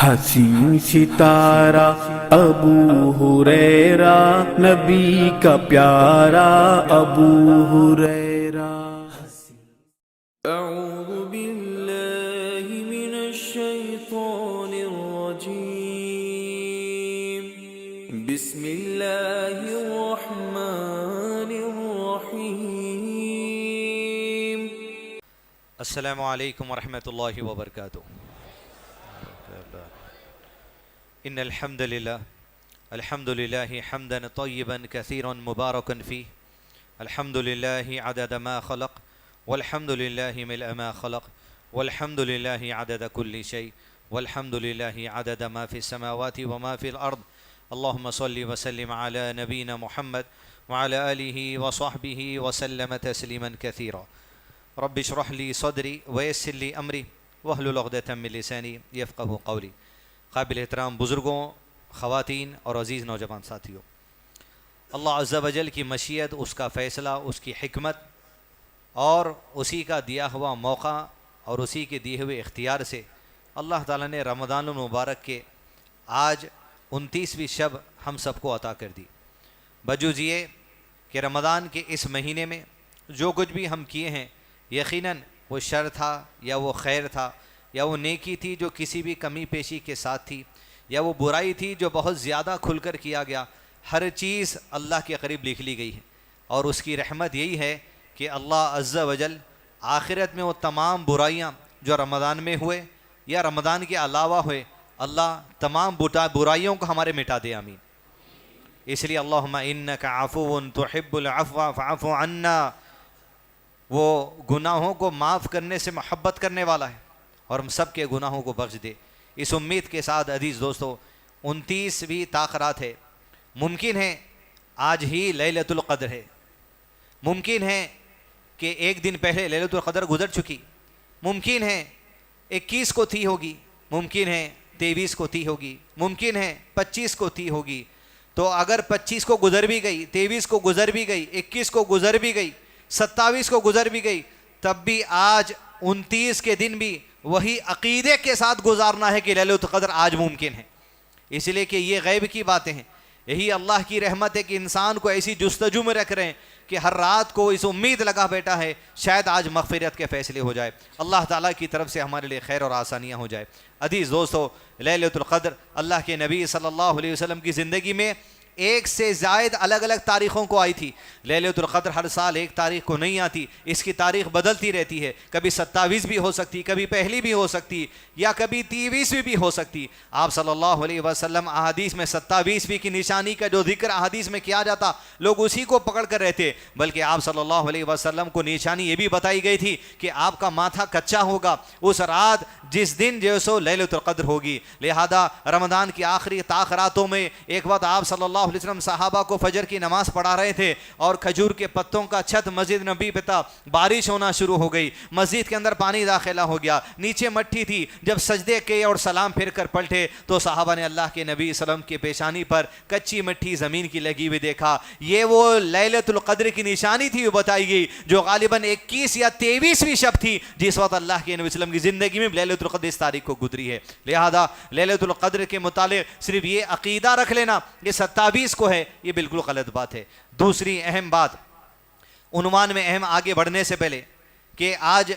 हसीन सितारा अबू हुरैरा, नबी का प्यारा अबू हुरैरा। अऊज़ु बिल्लाहि मिनश शैतानिर रजीम। बिस्मिल्लाहिर रहमानिर रहीम। अस्सलामु अलैकुम वरहमतुल्लाहि वबरकातुहू। इन्नल हम्दुलिल्लाह अल्हम्दुलिल्लाहि हम्दन तय्यिबन कसीरन मुबारकन फ़ीह। अल्हम्दुलिल्लाहि अदद मा खलक़ वल्हम्दुलिल्लाहि मिलअ मा खलक़ वल्हम्दुलिल्लाहि अदद कुल्लि शै वल्हम्दुलिल्लाहि अदद मा फ़िस समावाति व मा फ़िल अर्द। अल्लाहुम्मा सल्लि व सल्लिम अला नबीना मुहम्मद व अला आलिहि व सहबिहि व सल्लम तस्लीमन कसीरा। रब्बि इश्रह ली सदरी व यस्सिर ली अमरी वहलुल उक़दतम मिन लिसानी यफ़क़हू क़ौली। काबिल एहतराम बुज़ुर्गों, ख़वातीन और अज़ीज़ नौजवान साथियों, अल्लाह अज़्ज़ा वजल की मशीयत, उसका फ़ैसला, उसकी हिकमत और उसी का दिया हुआ मौका और उसी के दिए हुए इख्तियार से अल्लाह ताला ने रमज़ानुल मुबारक के आज 29वीं शब हम सबको अता कर दी। बजूज़ ये कि रमज़ान के इस महीने में जो कुछ भी हम किए हैं, यकीनन वो शर था या वो खैर था या वो नेकी थी जो किसी भी कमी पेशी के साथ थी या वो बुराई थी जो बहुत ज़्यादा खुलकर किया गया, हर चीज़ अल्लाह के करीब लिख ली गई है। और उसकी रहमत यही है कि अल्लाह अज़्ज़ा वजल आखिरत में वो तमाम बुराइयाँ जो रमज़ान में हुए या रमज़ान के अलावा हुए, अल्लाह तमाम बुराइयों को हमारे मिटा दे, आमीन। इसलिए अल्लाहुम्मा इन्नका अफ़ुव्वुन तुहिब्बुल अफ़्व फ़अफ़ु अन्ना, वो गुनाहों को माफ़ करने से मोहब्बत करने वाला है और हम सब के गुनाहों को बख्श दे। इस उम्मीद के साथ अजीज़ दोस्तों, 29वीं ताख़रात है। मुमकिन है आज ही लैलतुल क़द्र है, मुमकिन है कि एक दिन पहले लैलतुल क़द्र गुजर चुकी, मुमकिन है 21 को थी होगी, मुमकिन है 23 को थी होगी, मुमकिन है 25 को थी होगी। तो अगर 25 को गुजर भी गई, 23 को गुजर भी गई, 21 को गुजर भी गई, 27 को गुजर भी गई, तब भी आज 29 के दिन भी वही अकीदे के साथ गुजारना है कि लैलतुल क़द्र आज मुमकिन है। इसलिए कि ये गैब की बातें हैं। यही अल्लाह की रहमत है कि इंसान को ऐसी जुस्तजू में रख रहे हैं कि हर रात को इस उम्मीद लगा बैठा है शायद आज मग़फ़िरत के फ़ैसले हो जाए, अल्लाह ताला की तरफ से हमारे लिए खैर और आसानियाँ हो जाए। अज़ीज़ दोस्तों, लैलतुल क़द्र अल्लाह के नबी सल्लल्लाहु अलैहि वसल्लम की ज़िंदगी में एक से ज़ायद अलग अलग तारीख़ों को आई थी। लैलतुल क़द्र हर साल एक तारीख़ को नहीं आती, इसकी तारीख़ बदलती रहती है। कभी 27 भी हो सकती, कभी पहली भी हो सकती, या कभी 23वीं भी हो सकती। आप सल्लल्लाहु अलैहि वसल्लम अहादीस में 27वीं की निशानी का जो जिक्र अहादीस में किया जाता, लोग उसी को पकड़ कर रहते। बल्कि आप सल्लल्लाहु अलैहि वसल्लम को निशानी ये भी बताई गई थी कि आपका माथा कच्चा होगा उस रात जिस दिन जो सो लैलतुल क़द्र होगी। लिहाजा रमज़ान की आखिरी ताख़रातों में एक बात आप सल्लल्लाहु अलैहि वसल्लम सहाबा को फजर की नमाज पढ़ा रहे थे और खजूर के पत्तों का छत मस्जिद नबी पे था, बारिश होना शुरू हो गई, मस्जिद के अंदर पानी दाखिला हो गया, नीचे मट्टी थी। जब सजदे के और सलाम फिर कर पलटे तो सहाबा ने अल्लाह के नबी सल्लम के पेशानी पर कच्ची मिट्टी ज़मीन की लगी हुई देखा। ये वो लैलतुल क़द्र की निशानी थी, वो बताई गई, जो गालिबन 21 या 23वीं शब थी जिस वक्त अल्लाह के नबी सल्लम की ज़िंदगी में लैलतुल क़द्र इस तारीख को गुजरी है। लिहाजा लैलतुल क़द्र के मुतालिक सिर्फ ये अकीदा रख लेना ये 27 को है, ये बिल्कुल गलत बात है। दूसरी अहम बात, उन्वान में अहम आगे बढ़ने से पहले, कि आज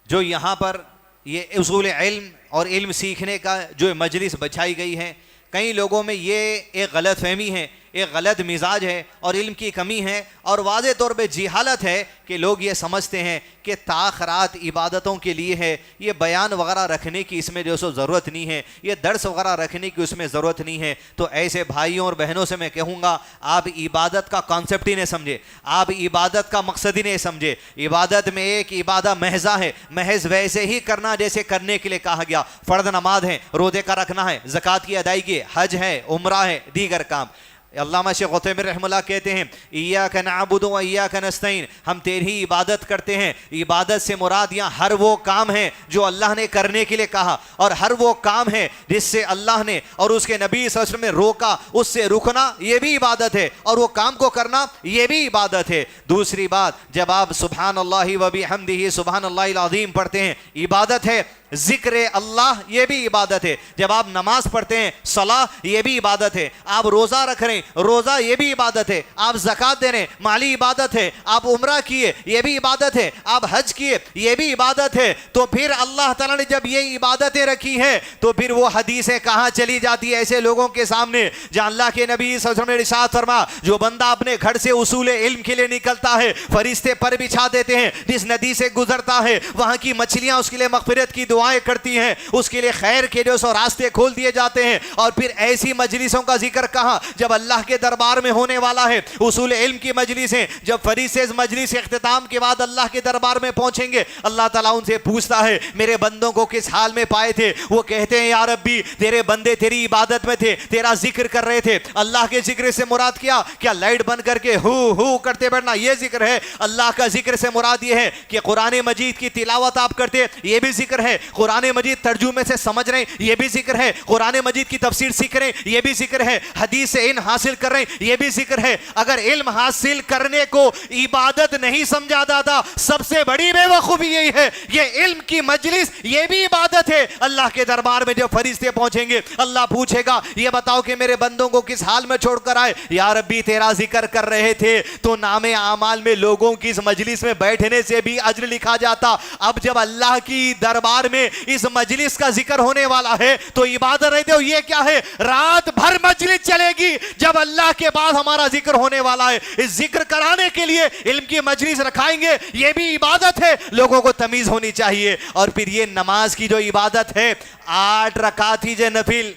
जो यहाँ पर ये उसूल इल्म और इल्म सीखने का जो मजलिस बछाई गई है, कई लोगों में ये एक गलत फहमी है, एक गलत मिजाज है और इल्म की कमी है और वाज़े तौर पे जिहालत है कि लोग ये समझते हैं कि ताख़रात इबादतों के लिए है, ये बयान वगैरह रखने की इसमें जो सो ज़रूरत नहीं है, ये दर्स वगैरह रखने की उसमें ज़रूरत नहीं है। तो ऐसे भाइयों और बहनों से मैं कहूँगा, आप इबादत का कॉन्सेप्ट ही नहीं समझे, आप इबादत का मकसद ही नहीं समझे। इबादत में एक इबादत महज़ा है, महज़ वैसे ही करना जैसे करने के लिए कहा गया। फ़र्द नमाज है, रोज़े का रखना है, ज़कात की अदायगी, हज है, उम्रा है, दीगर काम। अल्लामा शेख उथैमीन रहमतुल्लाह कहते हैं, इय्याका नअबुदु व इय्याका नस्तईन, हम तेरी ही इबादत करते हैं। इबादत से मुराद यहाँ हर वो काम है जो अल्लाह ने करने के लिए कहा और हर वो काम है जिससे अल्लाह ने और उसके नबी सल्लल्लाहु अलैहि वसल्लम ने रोका, उससे रुकना ये भी इबादत है और वो काम को करना ये भी इबादत है। दूसरी बात, जब आप सुभान अल्लाहि व बिहम्दिही सुभान अल्लाहिल अज़ीम पढ़ते हैं, इबादत है। जिक्र अल्लाह ये भी इबादत है। जब आप नमाज पढ़ते हैं सलाह ये भी इबादत है। आप रोजा रख रहे हैं रोजा ये भी इबादत है। आप ज़कात दे रहे हैं माली इबादत है। आप उम्रा किए ये भी इबादत है। आप हज किए ये भी इबादत है। तो फिर अल्लाह ताला ने जब ये इबादतें रखी हैं तो फिर वो हदीसें कहां चली जाती है ऐसे लोगों के सामने जहां अल्लाह के नबी सल्लल्लाहु अलैहि वसल्लम ने इरशाद फरमा, जो बंदा अपने घर से उसूल इल्म के लिए निकलता है फरिश्ते पर बिछा देते हैं। जिस नदी से गुजरता है वहां की मछलियां उसके लिए मगफिरत की दुआएं करती हैं, उसके लिए खैर के जो सो रास्ते खोल दिए जाते हैं। और फिर ऐसी मजलिसों का जिक्र कहां जब अल्लाह के दरबार में होने वाला है। उसूल इल्म की मजलिसें जब फरिश्ते मजलिस के इख्तिताम के बाद अल्लाह के दरबार में पहुंचेंगे अल्लाह ताला उनसे पूछता है मेरे बंदों को किस हाल में पाए थे। वो कहते हैं या रब्बी तेरे बंदे तेरी इबादत में थे, तेरा जिक्र कर रहे थे। अल्लाह के जिक्र से मुराद क्या लाइट बंद करके हु करते बैठना ये जिक्र है? अल्लाह का जिक्र से मुराद ये है कि कुरान मजीद की तिलावत आप करते ये भी जिक्र है। कुरान मजीद तर्जुमे से समझ रहे हैं ये भी जिक्र है। कुरान मजीद की तफसीर सीख रहे हैं ये भी जिक्र है। हदीस से इल्म हासिल कर रहे हैं ये भी जिक्र है। अगर इल्म हासिल करने को इबादत नहीं समझा जाता सबसे बड़ी बेवकूफी यही है। ये इल्म की मजलिस ये भी इबादत है। अल्लाह के दरबार में जब फरिश्ते पहुंचेंगे अल्लाह पूछेगा ये बताओ कि मेरे बंदों को किस हाल में छोड़कर आए। या रब्बी तेरा जिक्र कर रहे थे तो नामे आमाल में लोगों की इस मजलिस में बैठने से भी अज्र लिखा जाता। अब जब अल्लाह की दरबार में इस मजलिस का जिक्र होने वाला है तो इबादत रहते हो ये क्या है? रात भर मजलिस चलेगी जब अल्लाह के बाद हमारा जिक्र होने वाला है। इस जिक्र कराने के लिए इल्म की मजलिस रखाएंगे ये भी इबादत है। लोगों को तमीज होनी चाहिए। और फिर ये नमाज की जो इबादत है 8 रकात कीजिए नफिल,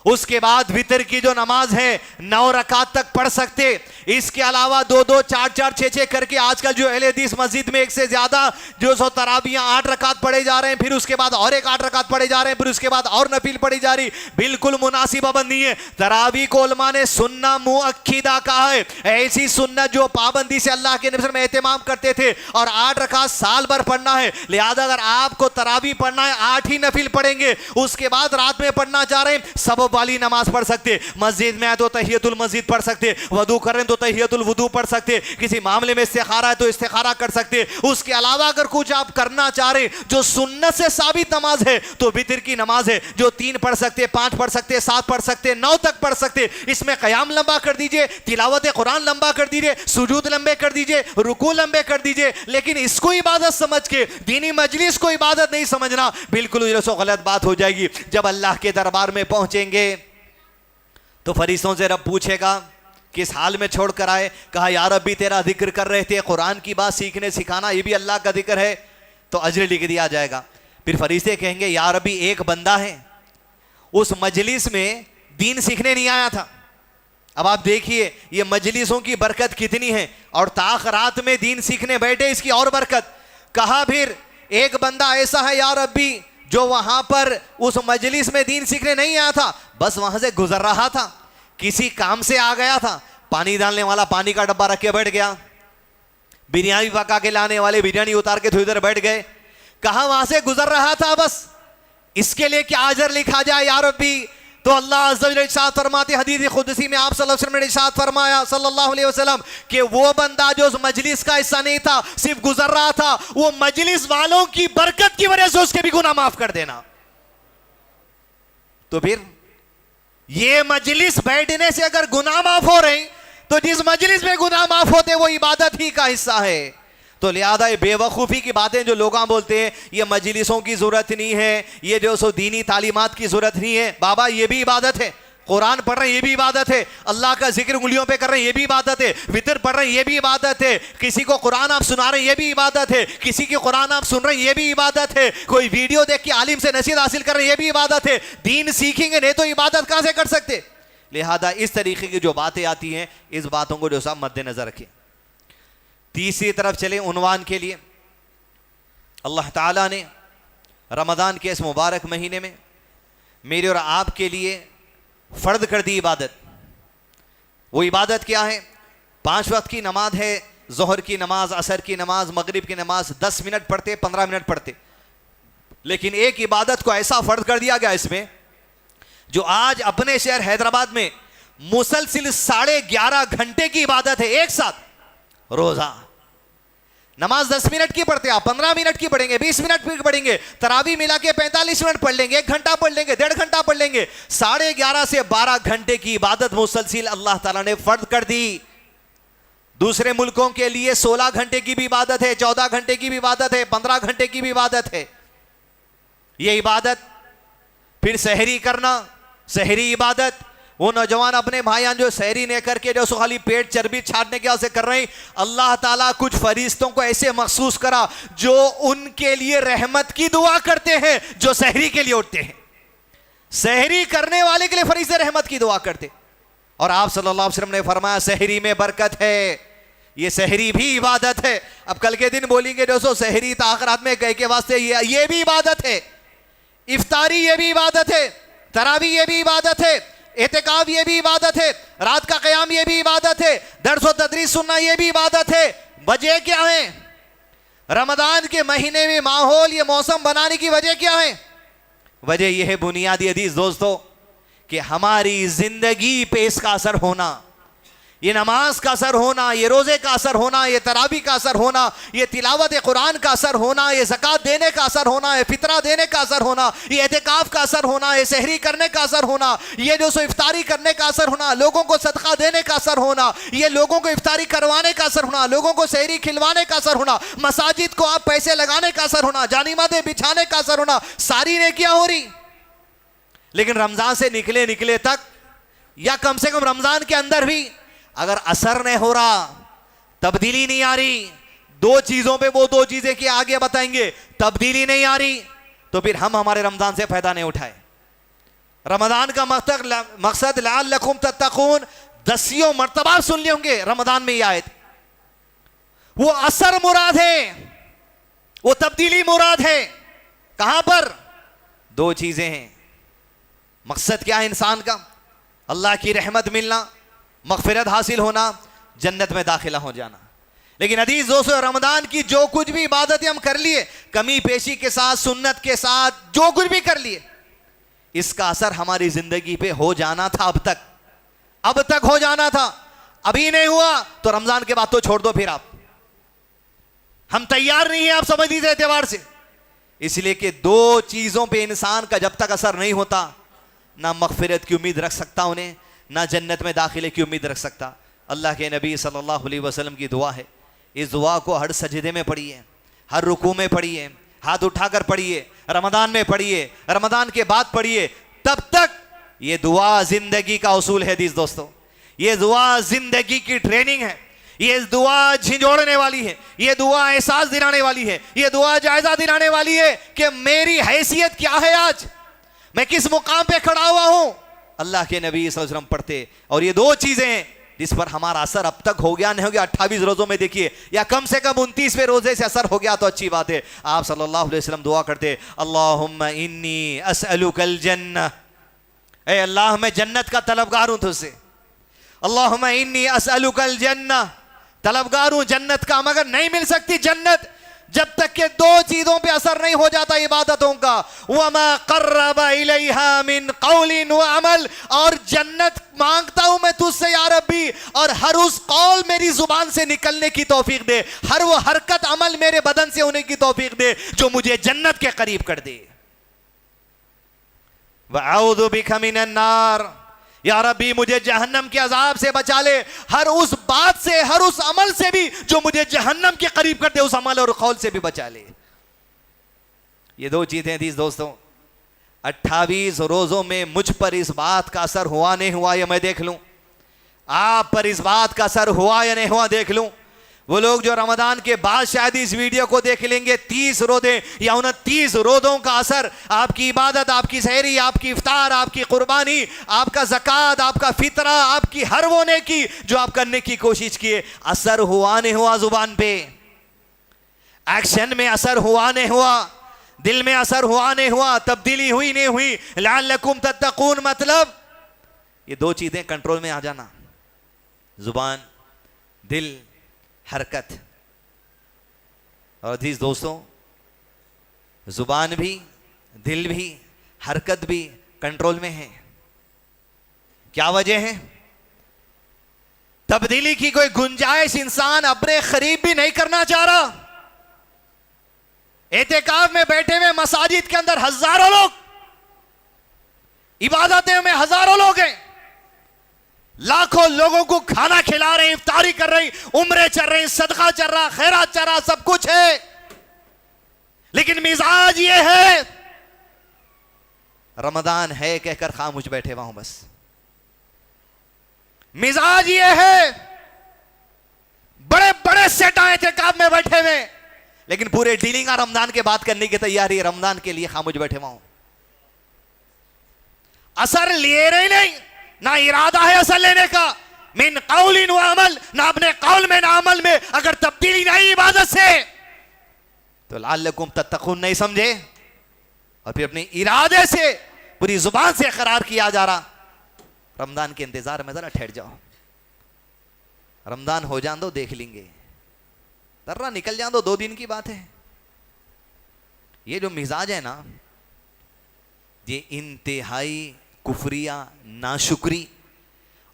उसके बाद वितर की जो नमाज है 9 रकात तक पढ़ सकते। इसके अलावा 2-2 4-4 6-6 करके आजकल जो अहले हदीस मस्जिद में एक से ज्यादा जो सो तराबियां 8 रकात पढ़े जा रहे हैं, फिर उसके बाद और एक 8 रकात पढ़े जा रहे हैं, फिर उसके बाद और नफिल पढ़ी जा रही। बिल्कुल मुनासिब पाबंदी है। तरावी को उलमा ने सुन्ना मुअक्किदा कहा है। ऐसी सुन्नत जो पाबंदी से अल्लाह के नबी में एहतमाम करते थे। और 8 रकात साल भर पढ़ना है। लिहाजा अगर आपको तरावी पढ़ना है 8 ही नफिल पढ़ेंगे। उसके बाद रात में पढ़ना चाह रहे हैं सब वाली नमाज पढ़ सकते। मस्जिद में है तो तहियतुल मस्जिद पढ़ सकते। वुदू कर रहे हैं तो तहियतुल वुदू पढ़ सकते। किसी मामले में इस्तिखारा है तो इस्तिखारा कर सकते। उसके अलावा अगर कुछ आप करना चाह रहे जो सुन्नत से साबित नमाज है तो वितर की नमाज है जो 3 पढ़ सकते, 5 पढ़ सकते, 7 पढ़ सकते, 9 तक पढ़ सकते। इसमें कयाम लंबा कर दीजिए, तिलावत कुरान लंबा कर दीजिए, सुजूद लंबे कर दीजिए, रुकू लंबे कर दीजिए। लेकिन इसको इबादत समझ के दीनी मजलिस को इबादत नहीं समझना बिल्कुल गलत बात हो जाएगी। जब अल्लाह के दरबार में पहुंचेंगे तो फरिश्तों से रब पूछेगा किस हाल में छोड़कर आए। कहा या रब्बी तेरा जिक्र कर रहे थे, कुरान की बात सीखने सिखाना ये भी अल्लाह का जिक्र है, तो अजर लिख दिया जाएगा। फिर फरिश्ते कहेंगे या रब्बी एक बंदा है उस मजलिस में दीन सीखने नहीं आया था। अब आप देखिए ये मजलिसों की बरकत कितनी है और ताखरात में दीन सीखने बैठे इसकी और बरकत। कहा फिर एक बंदा ऐसा है या रब्बी जो वहां पर उस मजलिस में दीन सीखने नहीं आया था, बस वहां से गुजर रहा था, किसी काम से आ गया था, पानी डालने वाला पानी का डब्बा रख के बैठ गया, बिरयानी पका के लाने वाले बिरयानी उतार के थोड़ी देर बैठ गए। कहा वहां से गुजर रहा था, बस इसके लिए क्या अजर लिखा जाए या रब्बी? तो अल्लाह अज़्ज़ा वजल इरशाद फरमाते हदीस कुदसी में आप सल्लल्लाहु अलैहि वसल्लम ने इरशाद फरमाया सल्लल्लाहु अलैहि वसल्लम कि वो बंदा जो उस मजलिस का हिस्सा नहीं था सिर्फ गुजर रहा था, वो मजलिस वालों की बरकत की वजह से उसके भी गुनाह माफ कर देना। तो फिर ये मजलिस बैठने से अगर गुनाह माफ हो रहे तो जिस मजलिस में गुनाह माफ होते वो इबादत ही का हिस्सा है। तो लिहाजा ये बेवकूफ़ी की बातें जो लोग बोलते हैं ये मजलिसों की ज़रूरत नहीं है, ये जो सो दीनी तालीमात की ज़रूरत नहीं है, बाबा ये भी इबादत है। कुरान पढ़ रहे हैं ये भी इबादत है, अल्लाह का जिक्र उंगलियों पे कर रहे हैं ये भी इबादत है, वितर पढ़ रहे हैं ये भी इबादत है, किसी को कुरान आप सुना रहे हैं ये भी इबादत है, किसी की कुरान आप सुन रहे हैं ये भी इबादत है, कोई वीडियो देख के आलिम से नसीहत हासिल कर रहे हैं ये भी इबादत है। दीन सीखेंगे नहीं तो इबादत कहाँ से कर सकते? लिहाजा इस तरीके की जो बातें आती हैं इस बातों को जो सब मद्देनजर रखें। तीसरी तरफ चले उन्वान के लिए। अल्लाह ताला ने रमज़ान के इस मुबारक महीने में मेरे और आपके लिए फ़र्द कर दी इबादत। वो इबादत क्या है? 5 वक्त की नमाज है, ज़ोहर की नमाज, असर की नमाज, मगरिब की नमाज 10 मिनट पढ़ते, 15 मिनट पढ़ते। लेकिन एक इबादत को ऐसा फ़र्द कर दिया गया इसमें जो आज अपने शहर हैदराबाद में मुसलसिल 11.5 घंटे की इबादत है एक साथ, रोज़ा। नमाज 10 मिनट की पढ़ते, आप 15 मिनट की पढ़ेंगे, 20 मिनट की पढ़ेंगे, तरावी मिला के 45 मिनट पढ़ लेंगे, 1 घंटा पढ़ लेंगे, 1.5 घंटा पढ़ लेंगे, 11:30 से 12 घंटे की इबादत मुसलसिल अल्लाह ताला ने फर्ज कर दी। दूसरे मुल्कों के लिए 16 घंटे की भी इबादत है, 14 घंटे की भी इबादत है, 15 घंटे की भी इबादत है। यह इबादत फिर सहरी करना, सहरी इबादत, वो नौजवान अपने भाईयान जो सहरी नहीं करके जो खाली पेट चर्बी छाटने के वास्ते कर रहे हैं, अल्लाह ताला कुछ फरिश्तों को ऐसे मखसूस करा जो उनके लिए रहमत की दुआ करते हैं, जो सहरी के लिए उठते हैं। सहरी करने वाले के लिए फरिश्ते रहमत की दुआ करते। और आप सल्लल्लाहु अलैहि वसल्लम ने फरमाया सहरी में बरकत है, ये सहरी भी इबादत है। अब कल के दिन बोलेंगे दोस्तों सहरी ताखरात में कह के वास्ते ये भी इबादत है, इफ्तारी ये भी इबादत है, तरावी ये भी इबादत है, एहतिकाफ ये भी इबादत है, रात का क़याम ये भी इबादत है, दर्स व तदरीस सुनना ये भी इबादत है। वजह क्या है? रमजान के महीने में माहौल ये मौसम बनाने की वजह क्या है? वजह यह है बुनियादी हदीस दोस्तों कि हमारी जिंदगी पे इसका असर होना, ये नमाज का असर होना, ये रोजे का असर होना, ये तरावी का असर होना, ये तिलावत कुरान का असर होना, ये ज़कात देने का असर होना, ये फितरा देने का असर होना, ये एहतिकाफ का असर होना, ये सहरी करने का असर होना, ये जो सो इफ्तारी करने का असर होना, लोगों को सदका देने का असर होना, ये लोगों को इफ्तारी करवाने का असर होना, लोगों को सहरी खिलवाने का असर होना, मसाजिद को आप पैसे लगाने का असर होना, जानिमादे बिछाने का असर होना, सारी नेकियां हो रही। लेकिन रमजान से निकले तक या कम से कम रमजान के अंदर भी अगर असर नहीं हो रहा, तब्दीली नहीं आ रही, दो चीजों पे वो दो चीजें की आगे बताएंगे, तब्दीली नहीं आ रही, तो फिर हम हमारे रमजान से फायदा नहीं उठाए। रमजान का मकसद लअल्लकुम तत्तकून 10 मर्तबा सुन लिए होंगे रमजान में ये आयत। वो असर मुराद है, वो तब्दीली मुराद है। कहां पर? दो चीजें हैं। मकसद क्या है इंसान का? अल्लाह की रहमत मिलना, मगफिरत हासिल होना, जन्नत में दाखिला हो जाना। लेकिन अजीज दोस्तों, रमजान की जो कुछ भी इबादतें हम कर लिए, कमी पेशी के साथ, सुन्नत के साथ, जो कुछ भी कर लिए, इसका असर हमारी जिंदगी पे हो जाना था। अब तक हो जाना था। अभी नहीं हुआ तो रमजान के बाद तो छोड़ दो। फिर आप, हम तैयार नहीं है, आप समझ लीजिए एतबार से। इसलिए कि दो चीजों पे इंसान का जब तक असर नहीं होता, ना मगफिरत की उम्मीद रख सकता उन्हें, ना जन्नत में दाखिले की उम्मीद रख सकता। अल्लाह के नबी सल्लल्लाहु अलैहि वसल्लम की दुआ है, इस दुआ को हर सजदे में पढ़िए, हर रुकू में पढ़िए, हाथ उठाकर पढ़िए, रमजान में पढ़िए, रमजान के बाद पढ़िए। तब तक ये दुआ जिंदगी का उसूल है। हदीस दोस्तों, ये दुआ जिंदगी की ट्रेनिंग है। ये दुआ झिंझोड़ने वाली है, ये दुआ एहसास दिलाने वाली है, ये दुआ जायजा दिलाने वाली है कि मेरी हैसियत क्या है, आज मैं किस मुकाम पे खड़ा हुआ हूं। अल्लाह के नबी सल्लल्लाहु अलैहि वसल्लम पढ़ते। और ये दो चीजें जिस पर हमारा असर अब तक हो गया नहीं हो गया, 28 रोजों में देखिए, या कम से कम 29वें रोजे से असर हो गया तो अच्छी बात है। आप सल्लल्लाहु अलैहि वसल्लम दुआ करते, अल्लाहुम्मा इन्नी अस्अलुकल जन्नह, ए अल्लाह मैं जन्नत का तलबगार हूं तुझसे। अल्लाहुम्मा इन्नी अस्अलुकल जन्नह, तलबगार हूं जन्नत का, मगर नहीं मिल सकती जन्नत जब तक के दो चीजों पे असर नहीं हो जाता इबादतों का। वमा क़र्रबा इलैहा मिन क़ौलिन व अमल, और जन्नत मांगता हूं मैं तुझसे या रब्बी, और हर उस कौल मेरी जुबान से निकलने की तौफीक दे, हर वो हरकत अमल मेरे बदन से होने की तौफीक दे जो मुझे जन्नत के करीब कर दे। व अऊज़ु बिका मिनन नार, या रब्बी मुझे जहन्नम के अजाब से बचा ले, हर उस बात से, हर उस अमल से भी जो मुझे जहन्नम के करीब कर दे, उस अमल और कौल से भी बचा ले। ये दो चीजें थी दोस्तों। 28 रोजों में मुझ पर इस बात का असर हुआ नहीं हुआ ये मैं देख लूं, आप पर इस बात का असर हुआ या नहीं हुआ देख लूं। वो लोग जो रमजान के बाद शायद इस वीडियो को देख लेंगे, 30 रोजे या 29 रोजों का असर, आपकी इबादत, आपकी सहरी, आपकी इफ्तार, आपकी कुर्बानी, आपका ज़कात, आपका फितरा, आपकी हर वो नेकी जो आप करने की कोशिश किए, असर हुआ नहीं हुआ जुबान पे, एक्शन में असर हुआ नहीं हुआ, दिल में असर हुआ नहीं हुआ, तब्दीली हुई नहीं हुई। लअल्लकुम तत्तकून मतलब ये दो चीजें कंट्रोल में आ जाना, जुबान, दिल, हरकत। और अजीज दोस्तों, जुबान भी, दिल भी, हरकत भी कंट्रोल में है। क्या वजह है? तब्दीली की कोई गुंजाइश इंसान अपने करीब भी नहीं करना चाह रहा। एतेकाफ में बैठे हुए मसाजिद के अंदर हजारों लोग, इबादतें में हजारों लोग हैं, लाखों लोगों को खाना खिला रहे हैं, इफ्तारी कर रहे हैं, उम्रे चल रहे हैं, सदका चल रहा, खैरात चल रहा, सब कुछ है, लेकिन मिजाज ये है रमजान है कहकर खामोश बैठे हुआ हूं बस। मिजाज ये है बड़े बड़े सेट आए थे काम में बैठे हुए, लेकिन पूरे डीलिंग रमजान के बात करने की तैयारी, रमजान के लिए खामोश बैठे हुआ हूं। असर लिए रहे नहीं, ना इरादा है असर लेने का, मिन कौलिन व अमल, ना अपने कौल में ना अमल में अगर तब्दीली नहीं इबादत से, तो लअल्लकुम तत्तकून नहीं समझे, और फिर अपने इरादे से पूरी जुबान से इकरार किया जा रहा, रमजान के इंतजार में जरा ठहर जाओ, रमजान हो जान दो देख लेंगे, तर्रा निकल जान दो, 2 दिन की बात है। ये जो मिजाज है ना, ये इंतहाई कुफरिया, नाशुक्री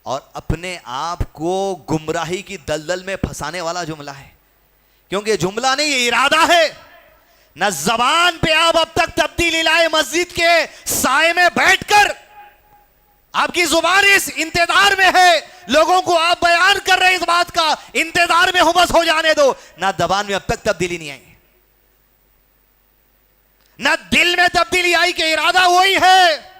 और अपने आप को गुमराही की दलदल में फंसाने वाला जुमला है। क्योंकि जुमला नहीं, ये इरादा है। न जबान पे आप अब तक तब्दीली लाए, मस्जिद के साए में बैठकर आपकी जुबान इस इंतजार में है, लोगों को आप बयान कर रहे हैं इस बात का, इंतजार में हो, बस हो जाने दो। ना जबान में अब तक तब्दीली नहीं आई, ना दिल में तब्दीली आई कि इरादा वही है,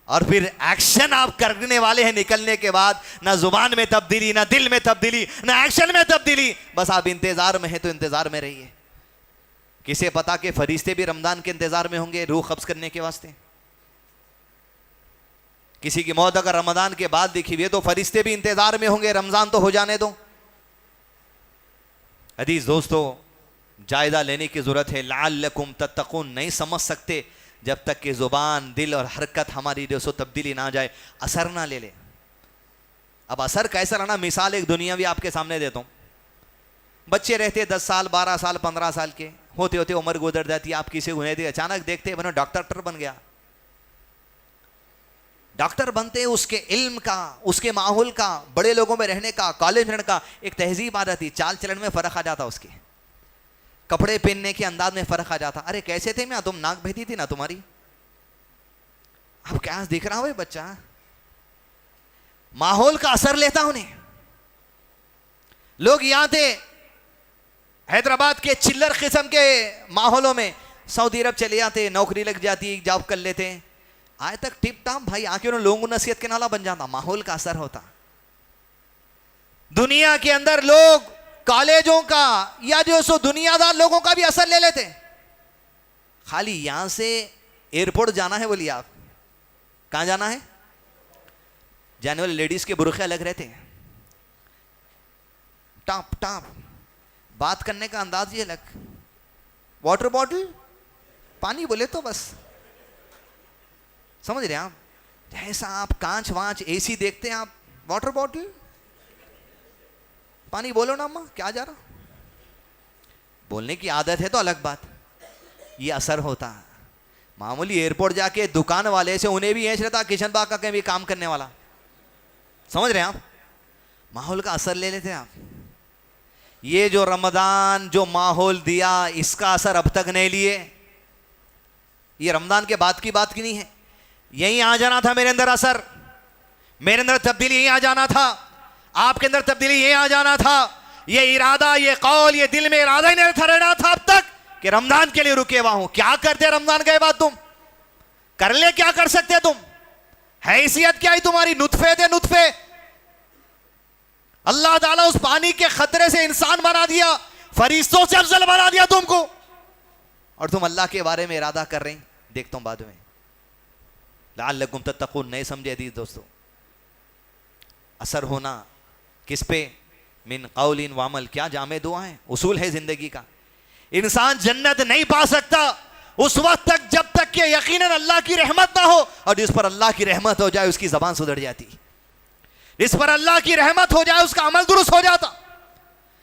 और फिर एक्शन आप करने वाले हैं निकलने के बाद, ना जुबान में तब्दीली, ना दिल में तब्दीली, ना एक्शन में तब्दीली, बस आप इंतजार में हैं तो इंतजार में रहिए। किसे पता कि फरिश्ते भी रमजान के इंतजार में होंगे रूह कब्ज करने के वास्ते। किसी की मौत अगर रमजान के बाद दिखी हुई है तो फरिश्ते भी इंतजार में होंगे, रमजान तो हो जाने दो। अजीज दोस्तों, जायजा लेने की जरूरत है। लअल्लकुम तत्तकून नहीं समझ सकते जब तक कि जुबान, दिल और हरकत हमारी जो सो तब्दीली ना जाए, असर ना ले ले। अब असर कैसा रहना, मिसाल एक दुनियावी आपके सामने देता हूं। बच्चे रहते 10 साल, 12 साल, 15 साल के, होते होते उम्र गुजर जाती, आप किसी को नहीं, अचानक देखते बनो डॉक्टर बन गया। डॉक्टर बनते उसके इल्म का, उसके माहौल का, बड़े लोगों में रहने का, कॉलेज में रहने का एक तहजीब आ जाती, चाल चलन में फर्क आ जाता, उसके कपड़े पहनने के अंदाज में फर्क आ जाता। अरे कैसे थे मैं, तुम नाक बहती थी ना तुम्हारी, अब क्या दिख रहा हो बच्चा। माहौल का असर लेता उन्हें। लोग यहां थे हैदराबाद के चिल्लर किस्म के माहौलों में, सऊदी अरब चले जाते, नौकरी लग जाती, जॉब कर लेते, आए तक टिप टाप भाई, आके उन्हें लोगों को नसीहत के नाला बन जाता। माहौल का असर होता। दुनिया के अंदर लोग कॉलेजों का या जो सो दुनियादार लोगों का भी असर ले लेते। खाली यहां से एयरपोर्ट जाना है, बोलिए आप कहां जाना है, जाने वाले लेडीज के बुरखे अलग रहते हैं, टाप टाप बात करने का अंदाज ही अलग। वाटर बॉटल, पानी बोले तो बस, समझ रहे हैं आप। जैसा आप कांच वांच एसी देखते हैं, आप वाटर बॉटल, पानी बोलो ना अम्मा, क्या जा रहा। बोलने की आदत है तो अलग बात, ये असर होता। मामूली एयरपोर्ट जाके दुकान वाले से उन्हें भी ऐश रहता, किशन बाग का कहीं भी काम करने वाला, समझ रहे हैं आप। माहौल का असर ले लेते हैं आप। ये जो रमजान जो माहौल दिया, इसका असर अब तक नहीं लिए। ये रमजान के बाद की बात की नहीं है, यहीं आ जाना था मेरे अंदर असर, मेरे अंदर तब्दीली यहीं आ जाना था, आपके अंदर तब्दीली यहीं आ जाना था। ये इरादा, ये कौल, ये दिल में इरादा ही नहीं रहना था अब तक कि रमजान के लिए रुके हुआ हूं। क्या करते रमजान के बाद, तुम कर ले, क्या कर सकते तुम, हैसियत क्या है तुम्हारी, नुत्फे थे नुत्फे। अल्लाह ताला उस पानी के खतरे से इंसान बना दिया, फरिश्तों से अफजल बना दिया तुमको, और तुम अल्लाह के बारे में इरादा कर रहे हैं। देखता हूं बाद में। लअल्लकुम तत्तकून नहीं समझे अजीज दोस्तों। असर होना किस पे, मिन कौलिन व अमल, क्या जामे दुआ है, उसूल है जिंदगी का। इंसान जन्नत नहीं पा सकता उस वक्त तक जब तक कि यकीनन अल्लाह की रहमत ना हो, और जिस पर अल्लाह की रहमत हो जाए उसकी जबान सुधर जाती, जिस पर अल्लाह की रहमत हो जाए उसका अमल दुरुस्त हो जाता।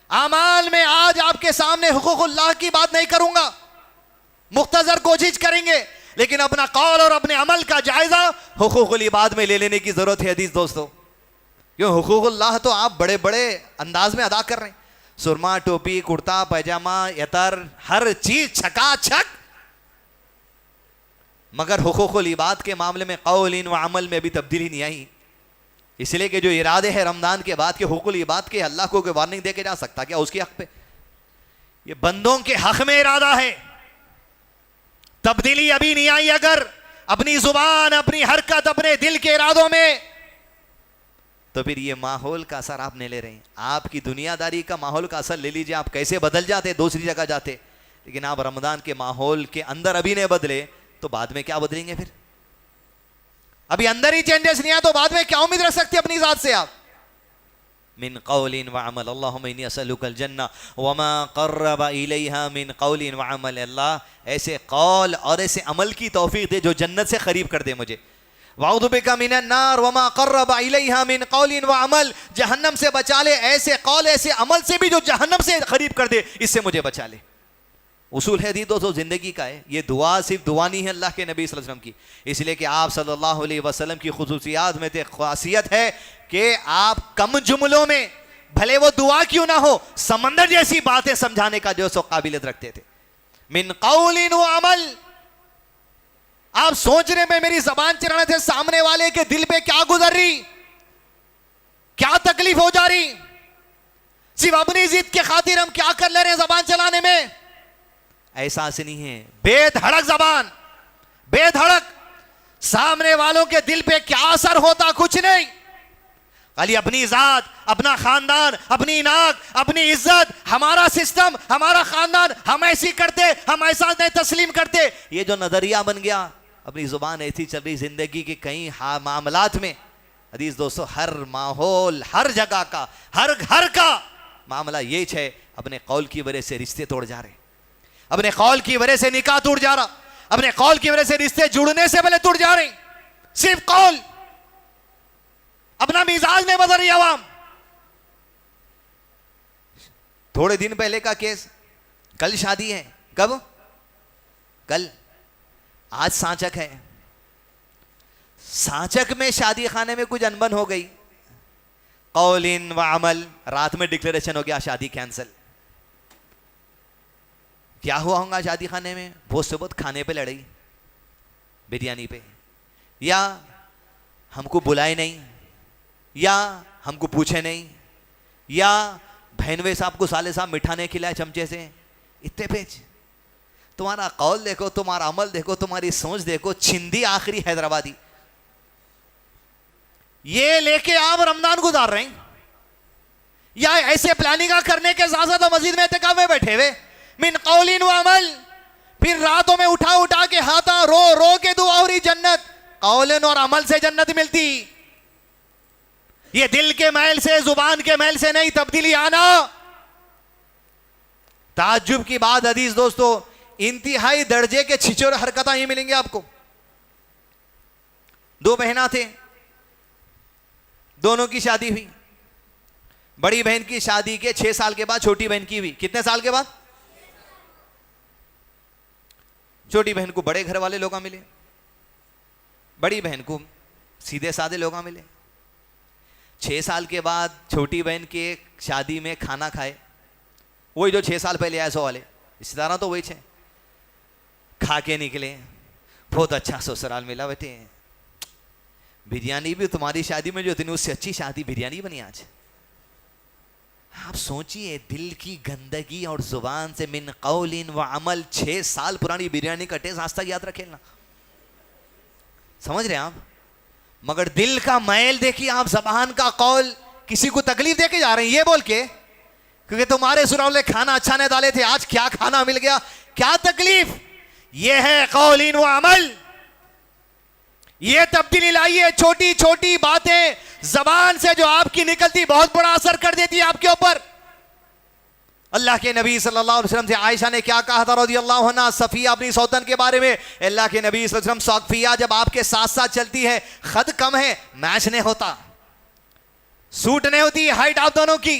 आमाल में आज आपके सामने हुकूकुल्लाह की बात नहीं करूंगा, मुख्तसर कोशिश करेंगे, लेकिन अपना कौल और अपने अमल का जायजा हुकूकुल इबाद में ले लेने की जरूरत है अजीज दोस्तों। क्यों, हुकूकुल्लाह तो आप बड़े बड़े अंदाज में अदा कर रहे हैं, सुरमा, टोपी, कुर्ता पैजामा, यतर, हर चीज छकाछक, मगर हुकूकुल इबाद के मामले में कौलिन व अमल में भी तब्दीली नहीं आई। इसलिए कि जो इरादे हैं रमजान के बाद के हुकूकुल इबाद के, अल्लाह को कोई वार्निंग दे के जा सकता क्या उसके हक पे? ये बंदों के हक में इरादा है, तब्दीली अभी नहीं आई। अगर अपनी जुबान, अपनी हरकत, अपने दिल के इरादों में, तो फिर ये माहौल का असर आप नहीं ले रहे हैं। आपकी दुनियादारी का माहौल का असर ले लीजिए, आप कैसे बदल जाते, दूसरी जगह जाते। लेकिन आप रमजान के माहौल के अंदर अभी नहीं बदले तो बाद में क्या बदलेंगे? फिर अभी अंदर ही चेंजेस नहीं आया तो बाद में क्या उम्मीद रख सकते अपनी जात से आप? मिन कौलिन व अमल, अल्लाहुम्मा इन्नी असअलुकल जन्नह व मा क़र्रबा इलैहा मिन कौलिन व अमल। अल्लाह ऐसे कौल और ऐसे अमल की तौफीक दे जो जन्नत से करीब कर दे मुझे। वअऊज़ु बिका मिनन नार व मा क़र्रबा इलैहा मिन कौलिन व अमल, जहन्नम से बचा ले ऐसे कौल ऐसे अमल से भी जो जहन्नम से करीब कर दे, इससे मुझे बचा ले। उसूल है दोस्तों जिंदगी का है। ये दुआ सिर्फ दुआ नहीं है अल्लाह के नबी सल्लल्लाहु अलैहि वसल्लम की, इसलिए कि आप सल्लल्लाहु अलैहि वसल्लम की खुसूसियात में से खासियत है कि आप कम जुमलों में, भले वो दुआ क्यों ना हो, समंदर जैसी बातें समझाने का जो सो काबिलियत रखते थे। मिन कौलिन व अमल, आप सोचने में मेरी जबान चलाने थे, सामने वाले के दिल पे क्या गुजर रही, क्या तकलीफ हो जा रही, सिर्फ अपनी जिद के खातिर हम क्या कर ले रहे हैं जबान चलाने में, एहसास नहीं है। बेधड़क जबान, बेधड़क, सामने वालों के दिल पे क्या असर होता कुछ नहीं, खाली अपनी जात, अपना खानदान, अपनी नाक, अपनी इज्जत, हमारा सिस्टम, हमारा खानदान, हम ऐसी करते, हम ऐसा नहीं तस्लीम करते। ये जो नजरिया बन गया, अपनी जुबान ऐसी चल रही जिंदगी के कई मामलात में। हदीस दोस्तों, हर माहौल, हर जगह का, हर घर का मामला ये है, अपने कौल की वजह से रिश्ते तोड़ जा रहे, अपने कौल की वजह से निकाह टूट जा रहा, अपने कौल की वजह से रिश्ते जुड़ने से पहले टूट जा रहे। सिर्फ कौल, अपना मिजाज में बदल रही आवाम। थोड़े दिन पहले का केस, कल शादी है, कब? कल, आज सांचक है। सांचक में शादी खाने में कुछ अनबन हो गई, कौलिन व अमल, रात में डिक्लेरेशन हो गया शादी कैंसिल। क्या हुआ होगा शादी खाने में? बहुत से बहुत खाने पे लड़ाई, बिरयानी पे, या हमको बुलाए नहीं, या हमको पूछे नहीं, या बहनवे साहब को साले साहब मिठा नहीं खिलाए चमचे से। इतने पेच, तुम्हारा कौल देखो, तुम्हारा अमल देखो, तुम्हारी सोच देखो, छिंदी आखिरी हैदराबादी। ये लेके आप रमजान गुजार रहे हैं, या ऐसे प्लानिंग करने के साथ मस्जिद में इत्तिकाफ में बैठे हुए, मिन कौलिन व अमल, फिर रातों में उठा उठा के हाथा रो रो के दुआ हो रही जन्नत। कौलिन और अमल से जन्नत मिलती, ये दिल के मैल से, जुबान के मैल से नहीं, तब्दीली आना। ताज्जुब की बात हदीस दोस्तों, इंतहाई दर्जे के छिचोर हरकतें ही मिलेंगे आपको। दो बहना थे, दोनों की शादी हुई। बड़ी बहन की शादी के 6 साल के बाद छोटी बहन की हुई। कितने साल के बाद? छोटी बहन को बड़े घर वाले लोग मिले, बड़ी बहन को सीधे साधे लोग मिले। 6 साल के बाद छोटी बहन के शादी में खाना खाए, वही जो 6 साल पहले आए सो वाले रिश्तेदार, तो वही 6 खा के निकले। बहुत अच्छा ससुराल मिला बेटे, बिरयानी भी तुम्हारी शादी में जो थी उससे अच्छी शादी बिरयानी बनी आज। आप सोचिए, दिल की गंदगी और जुबान से, मिन कौलिन व अमल, 6 साल पुरानी बिरयानी का टेस्ट आज तक याद रखें ना, समझ रहे हैं आप? मगर दिल का मैल देखिए आप, जबान का कौल, किसी को तकलीफ देके जा रहे हैं ये बोल के, क्योंकि तुम्हारे सुराव ने खाना अच्छा नहीं डाले थे, आज क्या खाना मिल गया, क्या तकलीफ। ये है कौलिन व अमल, ये तब्दीली लाइए। छोटी छोटी बातें जबान से जो आपकी निकलती बहुत बड़ा असर कर देती है आपके ऊपर। अल्लाह के नबी सल्लल्लाहु अलैहि वसल्लम से आयशा ने क्या कहा था रज़ियल्लाहु अन्हा, सफिया अपनी सौतन के बारे में। अल्लाह के नबी सल्लल्लाहु अलैहि वसल्लम, सफिया जब आपके साथ साथ चलती है, खद कम है, मैच नहीं होता, सूट नहीं होती हाइट आप दोनों की,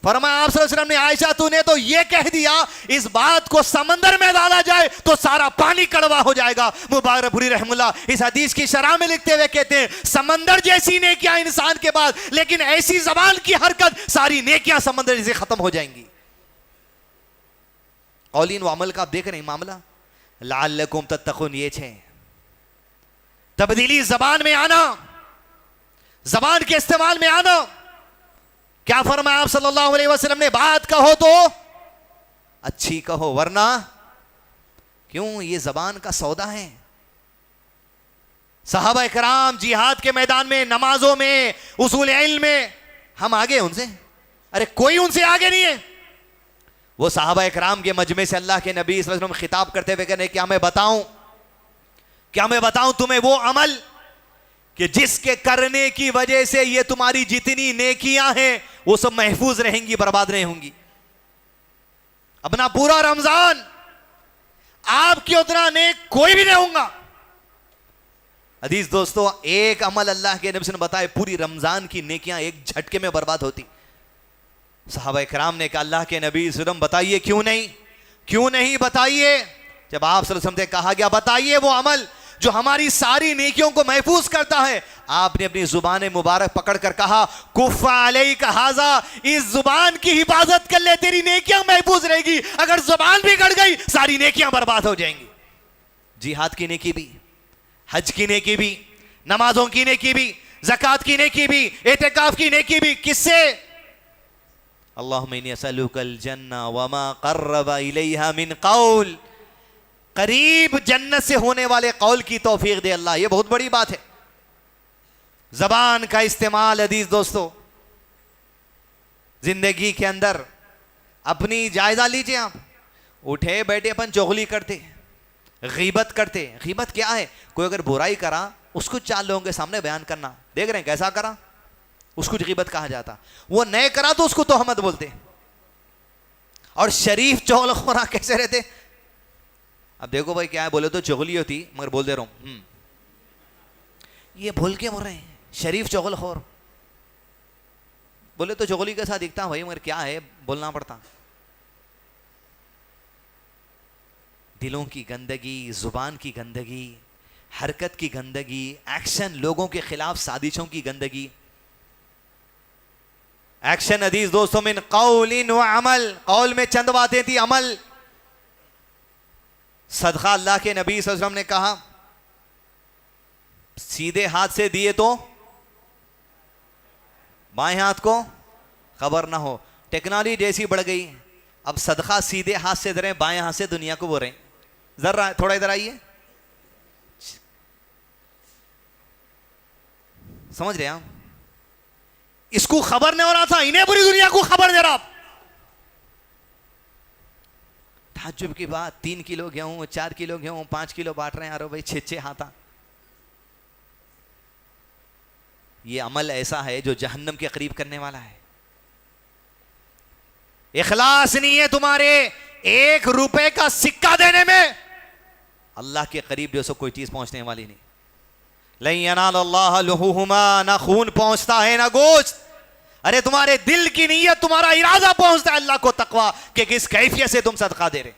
फरमाया आप सल्लल्लाहु अलैहि वसल्लम ने, आयशा तूने तो ये कह दिया इस बात को समंदर में डाला जाए तो सारा पानी कड़वा हो जाएगा। मुबारकपुरी रहमुल्लाह इस हदीस की शरह में लिखते हुए कहते हैं, समंदर जैसी नेकियां इंसान के बाद, लेकिन ऐसी जबान की हरकत सारी नेकियां समंदर जैसे खत्म हो जाएंगी। कौलीन व अमल का आप देख रहे हैं मामला, लअल्लकुम तत्तक़ून, ये छे तब्दीली जबान में आना, जबान के इस्तेमाल में आना। क्या फरमाया आप सल्लल्लाहु अलैहि वसल्लम ने, बात कहो तो अच्छी कहो, वरना क्यों, ये जबान का सौदा है। सहाबा इकराम जिहाद के मैदान में, नमाजों में, उसूल इल्म में हम आगे उनसे, अरे कोई उनसे आगे नहीं है। वो सहाबा इकराम के मजमे से अल्लाह के नबी सल्लल्लाहु अलैहि वसल्लम खिताब करते हुए कहने, क्या मैं बताऊं तुम्हें वो अमल कि जिसके करने की वजह से ये तुम्हारी जितनी नेकियां हैं वो सब महफूज रहेंगी, बर्बाद नहीं होंगी। अपना पूरा रमजान आपकी उतना नेक कोई भी नहीं होगा। अजीज दोस्तों, एक अमल अल्लाह के नबी ने बताया, पूरी रमजान की नेकियां एक झटके में बर्बाद होती। सहाबा इकराम ने कहा, अल्लाह के नबी सल्लल्लाहु अलैहि वसल्लम बताइए, क्यों नहीं बताइए। जब आप सल्लल्लाहु अलैहि वसल्लम से कहा गया बताइए वो अमल जो हमारी सारी नेकियों को महफूज करता है, आपने अपनी जुबान मुबारक पकड़कर कहा, कुफ़ा अलैका हाज़ा, इस जुबान की हिफाजत कर ले, तेरी नेकियां महफूज रहेगी। अगर जुबान भी गड़ गई सारी नेकियां बर्बाद हो जाएंगी। जिहाद की नेकी भी, हज की नेकी भी, नमाजों की नेकी भी, ज़कात की नेकी भी, एतिकाफ की नेकी भी, किससे? अल्लाहुम्मा इन्नी असअलुकल जन्नह वमा क़र्रबा इलैहा मिन क़ौल, करीब जन्नत से होने वाले कौल की तौफीक दे अल्लाह। ये बहुत बड़ी बात है। जबान का इस्तेमाल अजीज दोस्तों, जिंदगी के अंदर अपनी जायजा लीजिए। आप उठे बैठे अपन चुगली करते, गीबत करते। गीबत क्या है? कोई अगर बुराई करा उसको 4 लोगों के सामने बयान करना, देख रहे हैं कैसा करा, उसको गीबत कहा जाता। वो नए करा तो उसको तोहमत बोलते। और शरीफ चुगलखोर कैसे रहते? अब देखो भाई क्या है, बोले तो चुगली होती, मगर बोल दे रहा हूं ये भूल के बोल रहे हैं, शरीफ चुगलखोर। बोले तो चुगली के साथ दिखता भाई, मगर क्या है, बोलना पड़ता। दिलों की गंदगी, जुबान की गंदगी, हरकत की गंदगी, एक्शन, लोगों के खिलाफ साजिशों की गंदगी। एक्शन अजीज दोस्तों, मिन कौलिन व अमल, कौल में चंद बातें थी, अमल सदका। अल्लाह के नबी सल्लल्लाहु अलैहि वसल्लम ने कहा, सीधे हाथ से दिए तो बाएं हाथ को खबर ना हो। टेक्नोलॉजी जैसी बढ़ गई, अब सदका सीधे हाथ से दे रहे हैं, बाएं हाथ से दुनिया को बोल रहे हैं। जरा थोड़ा इधर आइए, समझ रहे हैं आप? इसको खबर नहीं हो रहा था, इन्हें पूरी दुनिया को खबर दे रहा। ताज्जुब की बात, 3 किलो गेहूं, 4 किलो गेहूं, 5 किलो बांट रहे हैं। अरे भाई 6 हाथा। ये अमल ऐसा है जो जहन्नम के करीब करने वाला है। इखलास नहीं है तुम्हारे 1 रुपए का सिक्का देने में, अल्लाह के करीब जो सो कोई चीज पहुंचने वाली नहीं। लन यनालल्लाह लुहुहुमा, ना खून पहुंचता है ना गोश्त। अरे तुम्हारे दिल की नीयत, तुम्हारा इरादा पहुंचता है अल्लाह को तकवा कि किस कैफियत से तुम सदका दे रहे।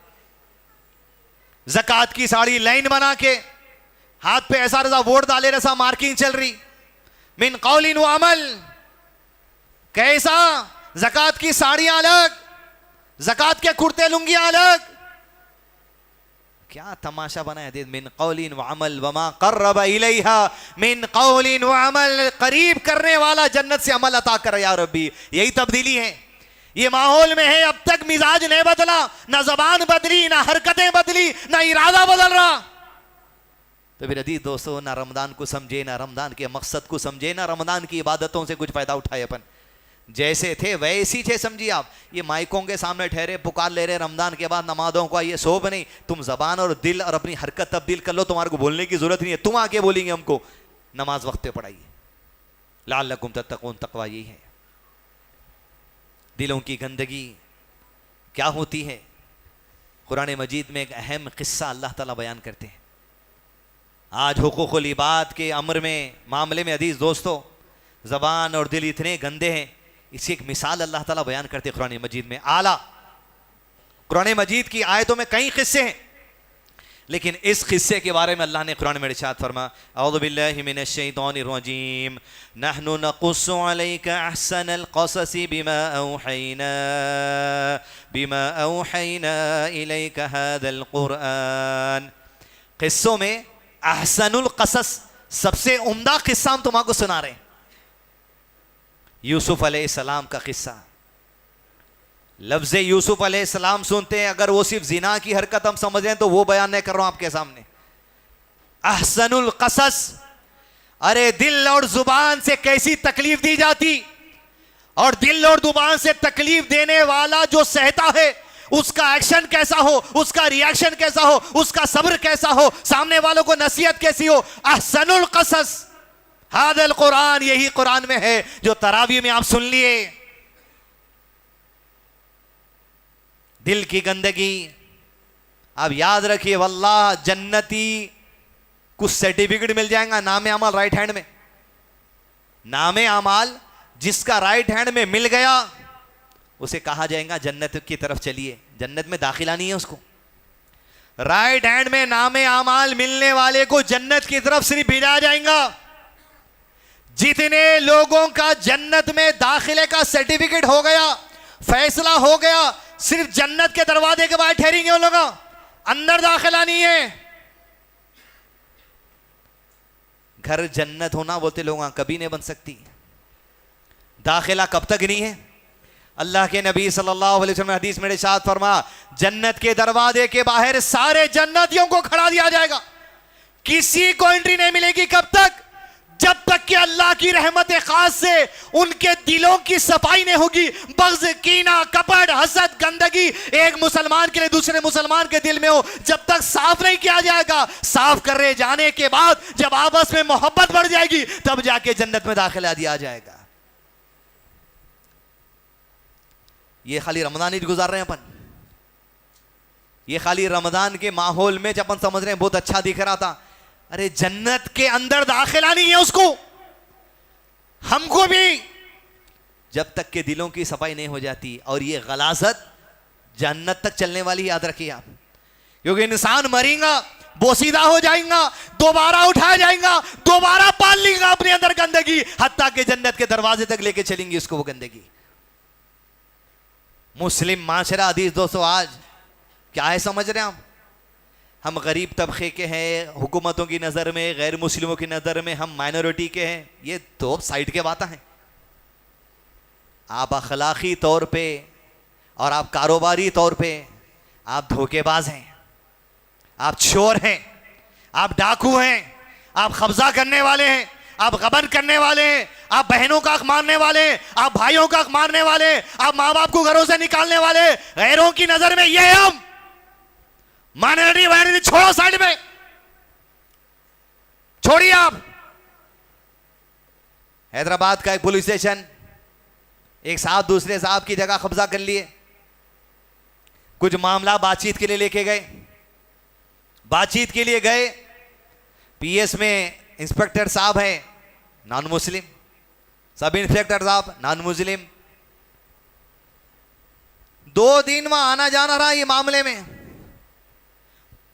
ज़कात की साड़ी लाइन बना के हाथ पे ऐसा रजा वोट डाले, रसा मार्किंग चल रही। मिन कौलिन व अमल, कैसा? ज़कात की साड़ियां अलग, ज़कात के कुर्ते लुंगियां अलग। क्या तमाशा बनाया दे। मिन कौलिन व अमल वमा क़र्रबा इलैहा मिन कौलिन व अमल, करीब करने वाला जन्नत से अमल अता कर या रब्बी। यही तब्दीली है। ये माहौल में है, अब तक मिजाज नहीं बदला, ना जबान बदली, ना हरकतें बदली, ना इरादा बदल रहा। तो फिर अजीज दोस्तों, ना रमजान को समझे, ना रमजान के मकसद को समझे, ना रमजान की इबादतों से कुछ फायदा उठाए। अपन जैसे थे वैसी थे समझिए आप। ये माइकों के सामने ठहरे, पुकार ले रहे रमजान के बाद नमाजों का, ये शोभ नहीं। तुम जबान और दिल और अपनी हरकत तब्दील कर लो, तुम्हारे को बोलने की जरूरत नहीं है। तुम आके बोलेंगे हमको नमाज वक्त पे पढ़ाइए। लअल्लकुम तत्तकून, तकवा यही है। दिलों की गंदगी क्या होती है? कुरान मजीद में एक अहम किस्सा अल्लाह ताला बयान करते हैं। आज हुकूकुल इबाद के अमर में, मामले में अजीज दोस्तों, जबान और दिल इतने गंदे हैं इसी एक मिसाल अल्लाह ताला बयान करते कुरान मजीद में। आला कुरान मजीद की आयतों में कई किस्से हैं, लेकिन इस किस्से के बारे में अल्लाह ने कुरान में इरशाद फरमा, औज़ु बिल्लाहि मिनश शैतानिर रजीम, नहनु नक़ुस्सु अलैका अहसनल क़ससि बिमा औहैना इलैका हाज़ल क़ुरआन। किस्सों में अहसनुल क़सस, सबसे उम्दा किस्सा हम तुम्हारे सुना रहे हैं। यूसुफ अलैहिस्सलाम का किस्सा। लफ्ज़ यूसुफ अलैहिस्सलाम सुनते हैं, अगर वो सिर्फ जिना की हरकत हम समझ रहे हैं तो वो बयान नहीं कर रहा हूं आपके सामने। अहसनुल क़सस, अरे दिल और जुबान से कैसी तकलीफ दी जाती, और दिल और जुबान से तकलीफ देने वाला जो सहता है उसका एक्शन कैसा हो, उसका रिएक्शन कैसा हो, उसका सब्र कैसा हो, सामने वालों को नसीहत कैसी हो। अहसनुल क़सस हाज़ल कुरान, यही कुरान में है जो तरावी में आप सुन लिए। दिल की गंदगी, आप याद रखिए, वल्लाह जन्नती कुछ सर्टिफिकेट मिल जाएगा नामे अमल राइट हैंड में। नामे अमल जिसका राइट हैंड में मिल गया उसे कहा जाएगा जन्नत की तरफ चलिए, जन्नत में दाखिला नहीं है उसको। राइट हैंड में नामे अमाल मिलने वाले को जन्नत की तरफ सिर्फ भेजा जाएगा। जितने लोगों का जन्नत में दाखिले का सर्टिफिकेट हो गया, फैसला हो गया, सिर्फ जन्नत के दरवाजे के बाहर ठहरेंगे वो लोग, अंदर दाखिला नहीं है। घर जन्नत होना बोलते लोग कभी नहीं बन सकती, दाखिला कब तक नहीं है। अल्लाह के नबी सल्लल्लाहु अलैहि वसल्लम हदीस में इरशाद फरमा, जन्नत के दरवाजे के बाहर सारे जन्नतियों को खड़ा दिया जाएगा, किसी को एंट्री नहीं मिलेगी। कब तक? जब तक कि अल्लाह की रहमत खास से उनके दिलों की सफाई नहीं होगी। बग़्ज़, कीना, कपट, हसद, गंदगी एक मुसलमान के लिए दूसरे मुसलमान के दिल में हो, जब तक साफ नहीं किया जाएगा। साफ करे जाने के बाद जब आपस में मोहब्बत बढ़ जाएगी तब जाके जन्नत में दाखिला दिया जाएगा। ये खाली रमजान ही गुजार रहे हैं अपन, ये खाली रमजान के माहौल में जब अपन समझ रहे हैं बहुत अच्छा दिख रहा था, अरे जन्नत के अंदर दाखिला नहीं है उसको। हमको भी जब तक के दिलों की सफाई नहीं हो जाती, और ये गलाजत जन्नत तक चलने वाली, याद रखिए आप, क्योंकि इंसान मरेगा, बोसीदा हो जाएगा, दोबारा उठाया जाएगा, दोबारा पाल लेगा अपने अंदर गंदगी, हत्ता के जन्नत के दरवाजे तक लेके चलेंगी उसको वो गंदगी। मुस्लिम माशरा हदीस दोस्तों आज क्या है समझ रहे हैं हम गरीब तबके के हैं, हुकूमतों की नज़र में, गैर मुस्लिमों की नज़र में हम माइनॉरिटी के हैं, ये तो साइड के बातें हैं। आप अखलाकी तौर पे और आप कारोबारी तौर पे आप धोखेबाज हैं, आप चोर हैं, आप डाकू हैं, आप कब्जा करने वाले हैं, आप गबन करने वाले हैं, आप बहनों का हक मारने वाले हैं, आप भाइयों का हक मारने वाले, आप माँ बाप को घरों से निकालने वाले, गैरों की नजर में ये हम माइनॉरिटी वाइनॉरिटी छोड़ो, साइड में छोड़िए आप। हैदराबाद का एक पुलिस स्टेशन, एक साहब दूसरे साहब की जगह कब्जा कर लिए, कुछ मामला बातचीत के लिए लेके गए, बातचीत के लिए गए, पीएस में इंस्पेक्टर साहब हैं नॉन मुस्लिम, सब इंस्पेक्टर साहब नॉन मुस्लिम, 2 दिन वहां आना जाना रहा ये मामले में।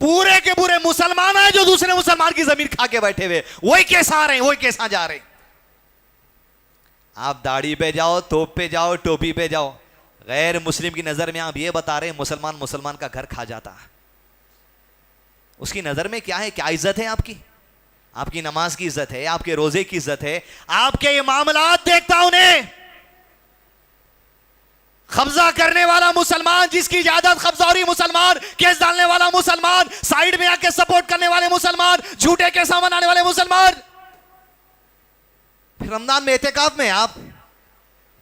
पूरे के पूरे मुसलमान हैं जो दूसरे मुसलमान की जमीन खा के बैठे हुए, वही केस आ रहे हैं, वही केस आ जा रहे हैं। आप दाढ़ी पे जाओ, तोप पे जाओ, टोपी पे जाओ, गैर मुस्लिम की नजर में आप ये बता रहे हैं मुसलमान मुसलमान का घर खा जाता है। उसकी नजर में क्या है, क्या इज्जत है आपकी? आपकी नमाज की इज्जत है, आपके रोजे की इज्जत है, आपके ये मामलात देखता उन्हें। कब्जा करने वाला मुसलमान, जिसकी इजाजत कब्जा हो रही मुसलमान, केस डालने वाला मुसलमान, साइड में आके सपोर्ट करने वाले मुसलमान, झूठे केस बनाने वाले मुसलमान। फिर रमजान में एहतिकाफ में आप,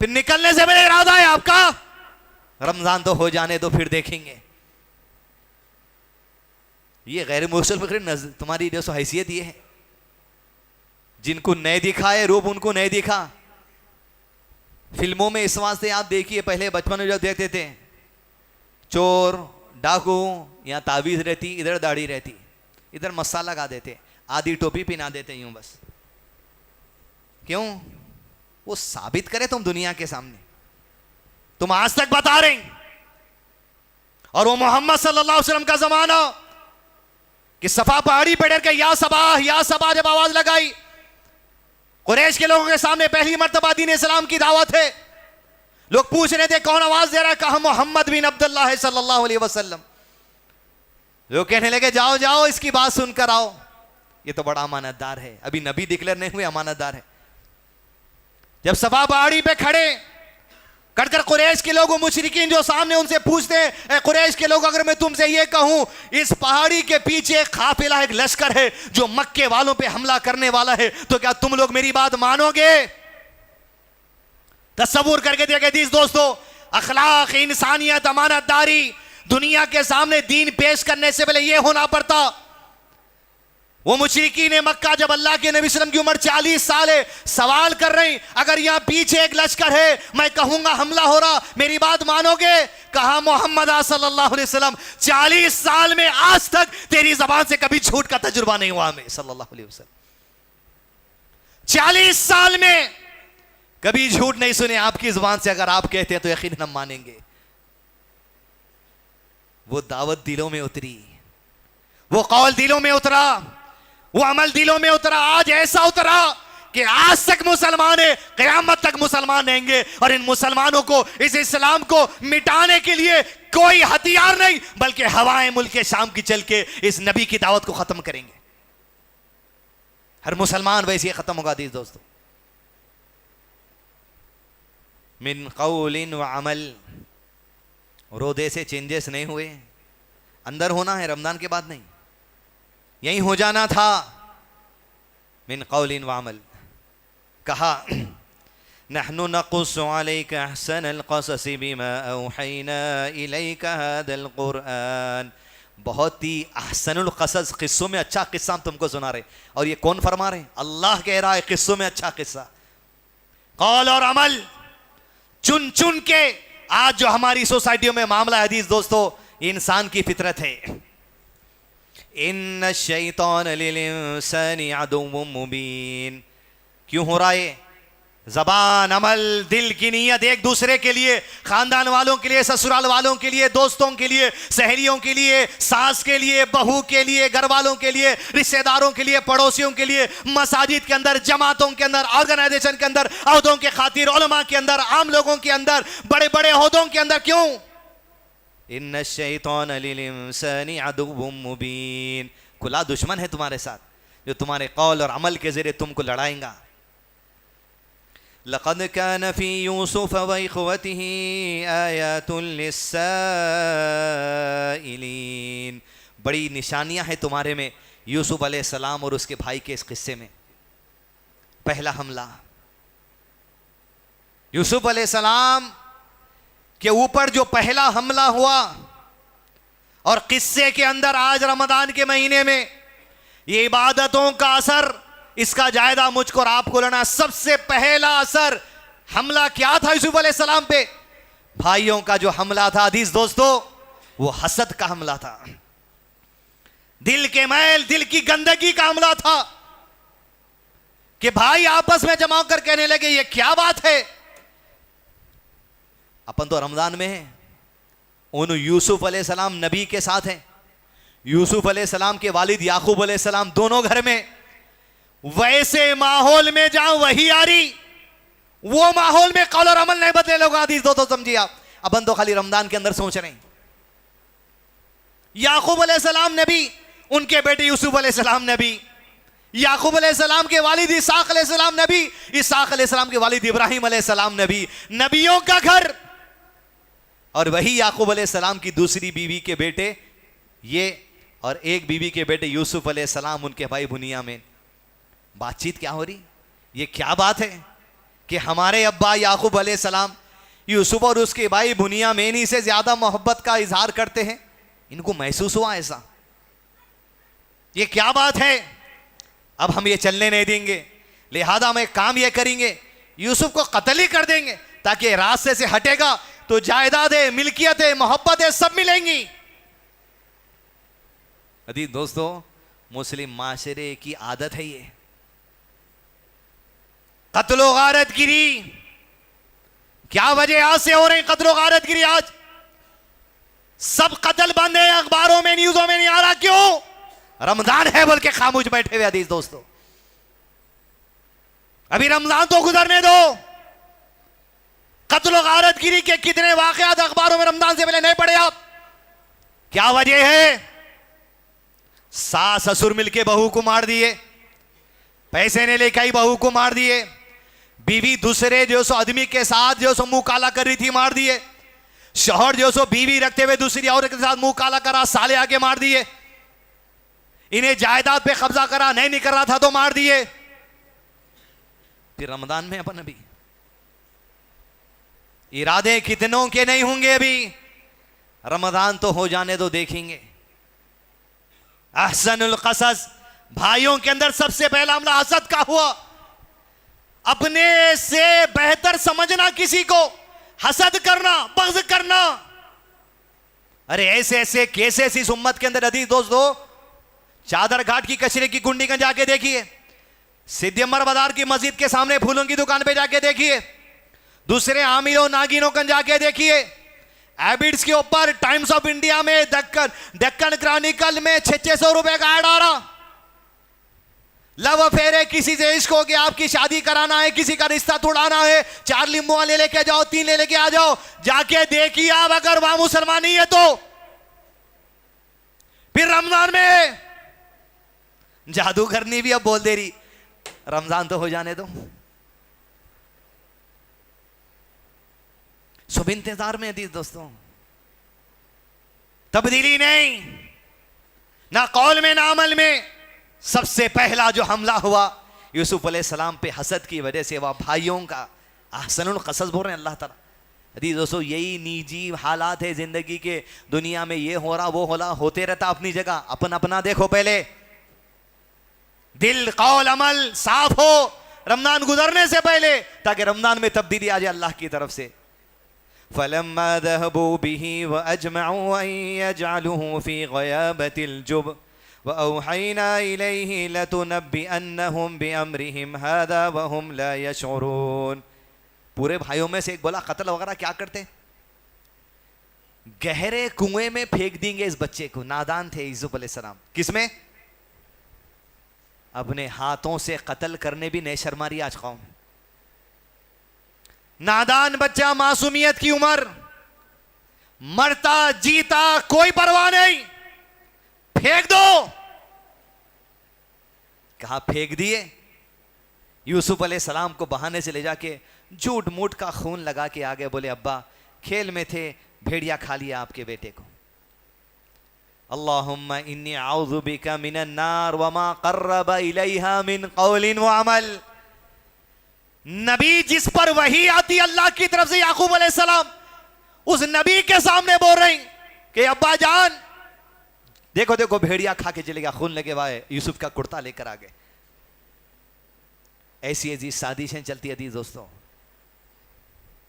फिर निकलने से पहले इरादा है आपका रमजान तो हो जाने दो फिर देखेंगे। ये गैर मुसलमान तुम्हारी जो हैसियत ये है, जिनको नहीं दिखा है रूप उनको नहीं दिखा। फिल्मों में इस वास्ते आप देखिए, पहले बचपन में जब देखते थे चोर डाकू, यहाँ तावीज़ रहती, इधर दाढ़ी रहती, इधर मसाला लगा देते, आधी टोपी पहना देते यूं बस। क्यों? वो साबित करे तुम दुनिया के सामने। तुम आज तक बता रहे हैं, और वो मोहम्मद सल्लल्लाहु अलैहि वसल्लम का जमाना कि सफा पहाड़ी पे डर के या सबा जब आवाज लगाई, कुरैश के लोगों के सामने पहली मर्तबा दीन इस्लाम की दावत है। लोग पूछ रहे थे कौन आवाज दे रहा है, कहा मोहम्मद बिन अब्दुल्लाह है सल्लल्लाहु अलैहि वसल्लम। लोग कहने लगे जाओ जाओ इसकी बात सुनकर आओ, ये तो बड़ा अमानतदार है, अभी नबी डिक्लेयर नहीं हुए, अमानतदार है। जब सफा पहाड़ी पे खड़े कटकर कुरैश के लोग, मुशरिकीन जो सामने, उनसे पूछते हैं कुरैश के लोग, अगर मैं तुमसे ये कहूं इस पहाड़ी के पीछे एक काफिला, एक लश्कर है जो मक्के वालों पे हमला करने वाला है, तो क्या तुम लोग मेरी बात मानोगे? तसव्वुर करके देखिए दोस्तों, अखलाक, इंसानियत, अमानतदारी, दुनिया के सामने दीन पेश करने से पहले यह होना पड़ता। वो मुशरिकीन मक्का जब अल्लाह के नबी सल्लल्लाहु अलैहि वसल्लम की उम्र 40 साल है, सवाल कर रहे हैं अगर यहां पीछे एक लश्कर है, मैं कहूंगा हमला हो रहा, मेरी बात मानोगे? कहा मोहम्मद सल्लल्लाहु अलैहि वसल्लम 40 साल में आज तक तेरी जबान से कभी झूठ का तजुर्बा नहीं हुआ हमें सल्लल्लाहु अलैहि वसल्लम। 40 साल में कभी झूठ नहीं सुने आपकी जुबान से, अगर आप कहते हैं तो यकीनन हम मानेंगे। वो दावत दिलों में उतरी, वो कौल दिलों में उतरा, वो अमल दिलों में उतरा। आज ऐसा उतरा कि आज तक मुसलमान है, क़यामत तक मुसलमान रहेंगे, और इन मुसलमानों को, इस इस्लाम को मिटाने के लिए कोई हथियार नहीं, बल्कि हवाएं मुल्क शाम की चल के इस नबी की दावत को खत्म करेंगे। हर मुसलमान वैसे ही खत्म होगा दोस्तों। मिन कौलिन व अमल, रोदे से चेंजेस नहीं हुए, अंदर होना है, रमजान के बाद नहीं, यही हो जाना था। मिन कौलिन व अमल, कहा नहनु नक़ुस्सु अलैका अहसनल क़ससि बिमा औहैना इलैका हादल क़ुरआन। बहुत ही अहसनुल क़सस, किस्सों में अच्छा किस्सा हम तुमको सुना रहे। और ये कौन फरमा रहे? अल्लाह कह रहा है किस्सों में अच्छा किस्सा। कौल और अमल चुन चुन के आज जो हमारी सोसाइटियों में मामला हदीस दोस्तों, इंसान की फितरत है। इन्न शैतान लिल इंसानी अदुव्वुम मुबीन। क्यों हो रहा है? जबान, अमल, दिल की नीयत एक दूसरे के लिए, खानदान वालों के लिए, ससुराल वालों के लिए, दोस्तों के लिए, सहेलियों के लिए, सास के लिए, बहू के लिए, घर वालों के लिए, रिश्तेदारों के लिए, पड़ोसियों के लिए, मसाजिद के अंदर, जमातों के अंदर, ऑर्गेनाइजेशन के अंदर, ओहदों के खातिर, उलमा के अंदर, आम लोगों के अंदर, बड़े बड़े ओहदों के अंदर। क्यों? इन्न शैतान लिल इंसानी अदुव्वुम मुबीन। खुला दुश्मन है तुम्हारे साथ, जो तुम्हारे कौल और अमल के जरिए तुमको लड़ाएगा। लक़द कान फी यूसुफ व इख़्वतिही आयातुन लिस्साइलीन। बड़ी निशानियां हैं तुम्हारे में यूसुफ अलैहिस्सलाम और उसके भाई के इस किस्से में। पहला हमला, यूसुफ अलैहिस्सलाम के ऊपर जो पहला हमला हुआ, और किस्से के अंदर आज रमजान के महीने में ये इबादतों का असर, इसका जायजा मुझको और आपको लेना। सबसे पहला असर, हमला क्या था यूसुफ अलैहिस्सलाम पे? भाइयों का जो हमला था हदीस दोस्तों, वो हसद का हमला था, दिल के मैल, दिल की गंदगी का हमला था, कि भाई आपस में जमा कर कहने लगे ये क्या बात है? अपन तो रमजान में है, उन यूसुफ अलैहिस्सलाम नबी के साथ हैं, यूसुफ अलैहिस्सलाम के वालिद याकूब अलैहिस्सलाम दोनों घर में। वैसे माहौल में जाओ वही आ रही, वो माहौल में कौल और अमल नहीं बदले लोग। हदीस दो तो समझिए आप, अपन तो खाली रमजान के अंदर सोच रहे हैं। याकूब अलैहिस्सलाम नबी, उनके बेटे यूसुफ अलैहिस्सलाम नबी, याकूब अलैहिस्सलाम के वालिद इसाक अलैहिस्सलाम नबी, इसाक अलैहिस्सलाम के वालिद इब्राहिम अलैहिस्सलाम नबी, नबियों का घर। और वही याकूब अलैहिस्सलाम की दूसरी बीवी के बेटे ये, और एक बीवी के बेटे यूसुफ अलैहिस्सलाम, उनके भाई बुनियामीन। बातचीत क्या हो रही? ये क्या बात है कि हमारे अब्बा याकूब अलैहिस्सलाम यूसुफ और उसके भाई बुनियामीन से ज्यादा मोहब्बत का इजहार करते हैं? इनको महसूस हुआ ऐसा, ये क्या बात है? अब हम ये चलने नहीं देंगे, लिहाजा हम एक काम ये करेंगे, यूसुफ को कत्ल ही कर देंगे, ताकि रास्ते से हटेगा तो जायदादें, मिल्कियतें, मोहब्बतें सब मिलेंगी। अदी दोस्तों, मुस्लिम माशरे की आदत है ये। कत्लो गारतगिरी, क्या वजह आज से हो रही कत्लो गारतगिरी? आज सब कत्ल बंद है, अखबारों में न्यूज़ों में नहीं आ रहा, क्यों? रमजान है बोल के खामोश बैठे हुए अजीज दोस्तों। अभी रमजान तो गुजरने दो। कत्ल गारतगिरी के कितने वाकयात अखबारों में रमजान से पहले नहीं पढ़े आप? क्या वजह है? सास ससुर मिलके बहू को मार दिए, पैसे ने लेकर ही बहू को मार दिए, बीवी दूसरे जो सो आदमी के साथ जो सो मुंह काला कर रही थी मार दिए, शौहर जो सो बीवी रखते हुए दूसरी औरत के साथ मुंह काला करा, साले आके मार दिए, इन्हें जायदाद पे कब्जा करा, नहीं निकल रहा था तो मार दिए। फिर रमजान में अपन अभी इरादे कितनों के नहीं होंगे? अभी रमजान तो हो जाने दो, देखेंगे। अहसनुल क़सस, भाइयों के अंदर सबसे पहला हमला हसद का हुआ। अपने से बेहतर समझना किसी को, हसद करना, बग़्ज़ करना। अरे ऐसे ऐसे केसेस इस उम्मत के अंदर अजीज दोस्तों, चादर घाट की कचरे की कुंडी का जाके देखिए, सिद्दी अमर बाजार की मस्जिद के सामने फूलों की दुकान पे जाके देखिए, दूसरे आमिरों नागिनों का जाके देखिए, एबिड्स के ऊपर टाइम्स ऑफ इंडिया में, डेक्कन क्रॉनिकल में 600 रुपए का ऐड आ रहा। लव अफेयर है, किसी से इश्क हो गया, आपकी शादी कराना है, किसी का रिश्ता तोड़ाना है, 4 लींबुआ ले लेके जाओ, 3 ले लेके आ जाओ, जाके देखिए आप, अगर वहां मुसलमान नहीं है तो। फिर रमजान में जादूगरनी भी अब बोल दे रही रमजान तो हो जाने दो। सब इंतजार में अजीज दोस्तों, तब्दीली नहीं, ना कौल में ना अमल में। सबसे पहला जो हमला हुआ यूसुफ अलैहिस्सलाम पे हसद की वजह से, वह भाइयों का। अहसनुल क़सस बोल रहे हैं अल्लाह ताला। अजीज दोस्तों, यही निजी हालात है जिंदगी के, दुनिया में ये हो रहा वो हो रहा, होते रहता अपनी जगह। अपन अपना देखो पहले, दिल कौल अमल साफ हो रमजान गुजरने से पहले, ताकि रमजान में तब्दीली आ जाए अल्लाह की तरफ से। फलम्मा ज़हबू बिही व अजमऊ अन यजअलूहु फी ग़याबतिल जुब व औहैना इलैहि लतुनब्बिअन्नहुम बिअम्रिहिम हाज़ा व हुम ला यशऊरून। पूरे भाइयों में से एक बोला, कत्ल वगैरह क्या करते? गहरे कुएं में फेंक देंगे इस बच्चे को। नादान थे यूसुफ अलैहिस्सलाम। किसमें? अपने हाथों से कत्ल करने भी नहीं शर्मा रही आज कौम। नादान बच्चा, मासूमियत की उम्र, मरता जीता कोई परवाह नहीं, फेंक दो। कहा फेंक दिए। यूसुफ अलैहिस्सलाम को बहाने से ले जाके झूठ मूठ का खून लगा के आ गए। बोले अब्बा खेल में थे, भेड़िया खा लिया आपके बेटे को। अल्लाहुम्मा इन्नी आऊज़ु बिका मिनन नार वमा क़र्रबा इलैहा मिन क़ौलिन व अमल। नबी जिस पर वही आती अल्लाह की तरफ से, याकूब अलैहिस्सलाम, उस नबी के सामने बोल रही कि अब्बा जान देखो देखो, भेड़िया खा के चले गया, खून लगे हुआ है, यूसुफ का कुर्ता लेकर आ गए। ऐसी अजीज साजिशें चलती है अजीज दोस्तों।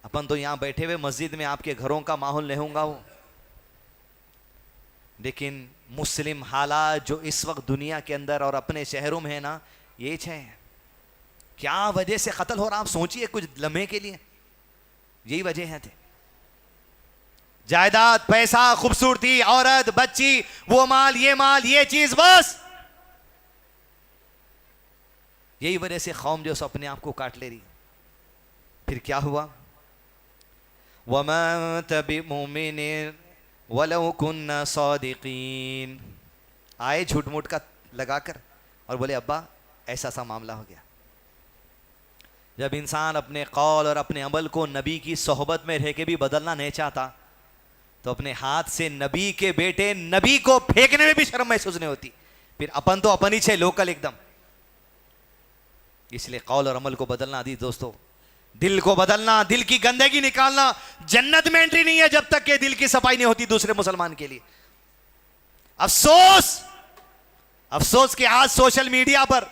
अपन तो यहां बैठे हुए मस्जिद में, आपके घरों का माहौल नहीं होगा वो, लेकिन मुस्लिम हालात जो इस वक्त दुनिया के अंदर और अपने शहरों में है ना, ये है। क्या वजह से कत्ल हो रहा, आप सोचिए कुछ लम्हे के लिए। यही वजह है थे, जायदाद, पैसा, खूबसूरती, औरत, बच्ची, वो माल, ये चीज, बस यही वजह से कौम जो अपने आप को काट ले रही। फिर क्या हुआ? वमा तबिमुमिन वलौ कुन्ना सादिकीन। आए झूठ मूठ का लगाकर और बोले अब्बा ऐसा सा मामला हो गया। जब इंसान अपने कौल और अपने अमल को नबी की सोहबत में रह के भी बदलना नहीं चाहता, तो अपने हाथ से नबी के बेटे नबी को फेंकने में भी शर्म महसूस नहीं होती। फिर अपन तो अपन ही छे लोकल एकदम। इसलिए कौल और अमल को बदलना आदि दोस्तों, दिल को बदलना, दिल की गंदगी निकालना। जन्नत में एंट्री नहीं है जब तक के दिल की सफाई नहीं होती दूसरे मुसलमान के लिए। अफसोस, अफसोस कि आज सोशल मीडिया पर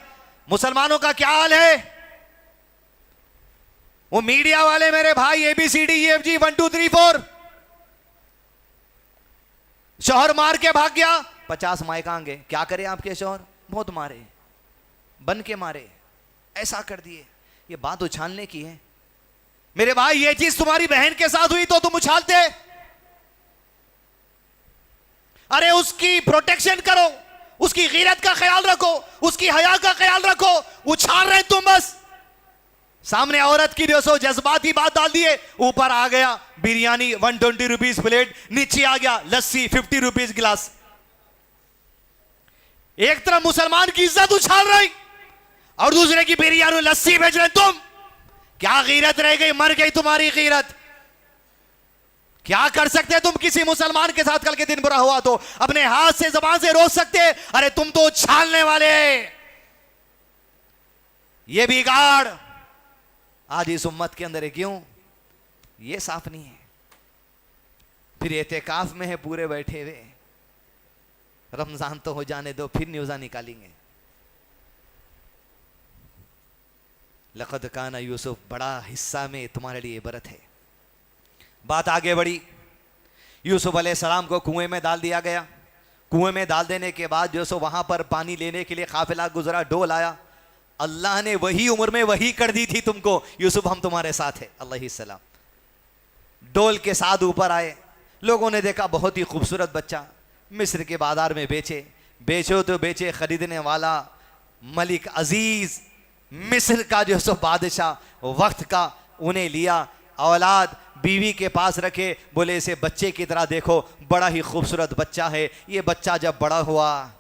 मुसलमानों का क्या हाल है। वो मीडिया वाले मेरे भाई ABCDEFG 1 2 3 4, शौहर मार के भाग गया, 50 मायकांगे। क्या करे आपके शौहर? बहुत मारे, बन के मारे, ऐसा कर दिए। ये बात उछालने की है। मेरे भाई ये चीज तुम्हारी बहन के साथ हुई तो तुम उछालते? अरे उसकी प्रोटेक्शन करो, उसकी गीरत का ख्याल रखो, उसकी हया का ख्याल रखो। उछाल रहे तुम बस। सामने औरत की जो सो जज्बाती बात डाल दिए, ऊपर आ गया बिरयानी 120 रुपीज प्लेट, नीचे आ गया लस्सी 50 रुपीज गिलास। एक तरफ मुसलमान की इज्जत उछाल रही और दूसरे की बिरयानी लस्सी बेच रहे तुम। क्या गीरत रह गई? मर गई तुम्हारी गीरत। क्या कर सकते तुम किसी मुसलमान के साथ कल के दिन बुरा हुआ तो? अपने हाथ से जबान से रोक सकते? अरे तुम तो उछालने वाले। ये बिगाड़ आज इस उम्मत के अंदर है। क्यों? ये साफ नहीं है। फिर एतेकाफ में है पूरे बैठे हुए, रमजान तो हो जाने दो, फिर न्यूज़ा निकालेंगे। लक़द काना यूसुफ, बड़ा हिस्सा में तुम्हारे लिए इबरत है। बात आगे बढ़ी। यूसुफ अलैहिस्सलाम को कुएं में डाल दिया गया। कुएं में डाल देने के बाद जो सो वहां पर पानी लेने के लिए काफिला गुजरा, डोल आया। अल्लाह ने वही उम्र में वही कर दी थी तुमको, यूसुफ हम तुम्हारे साथ है अलैहिस्सलाम। डोल के साथ ऊपर आए, लोगों ने देखा बहुत ही खूबसूरत बच्चा, मिस्र के बाजार में बेचो तो बेचे, खरीदने वाला मलिक अजीज मिस्र का जो सो बादशाह वक्त का, उन्हें लिया, औलाद बीवी के पास रखे, बोले इसे बच्चे की तरह देखो, बड़ा ही खूबसूरत बच्चा है। ये बच्चा जब बड़ा हुआ,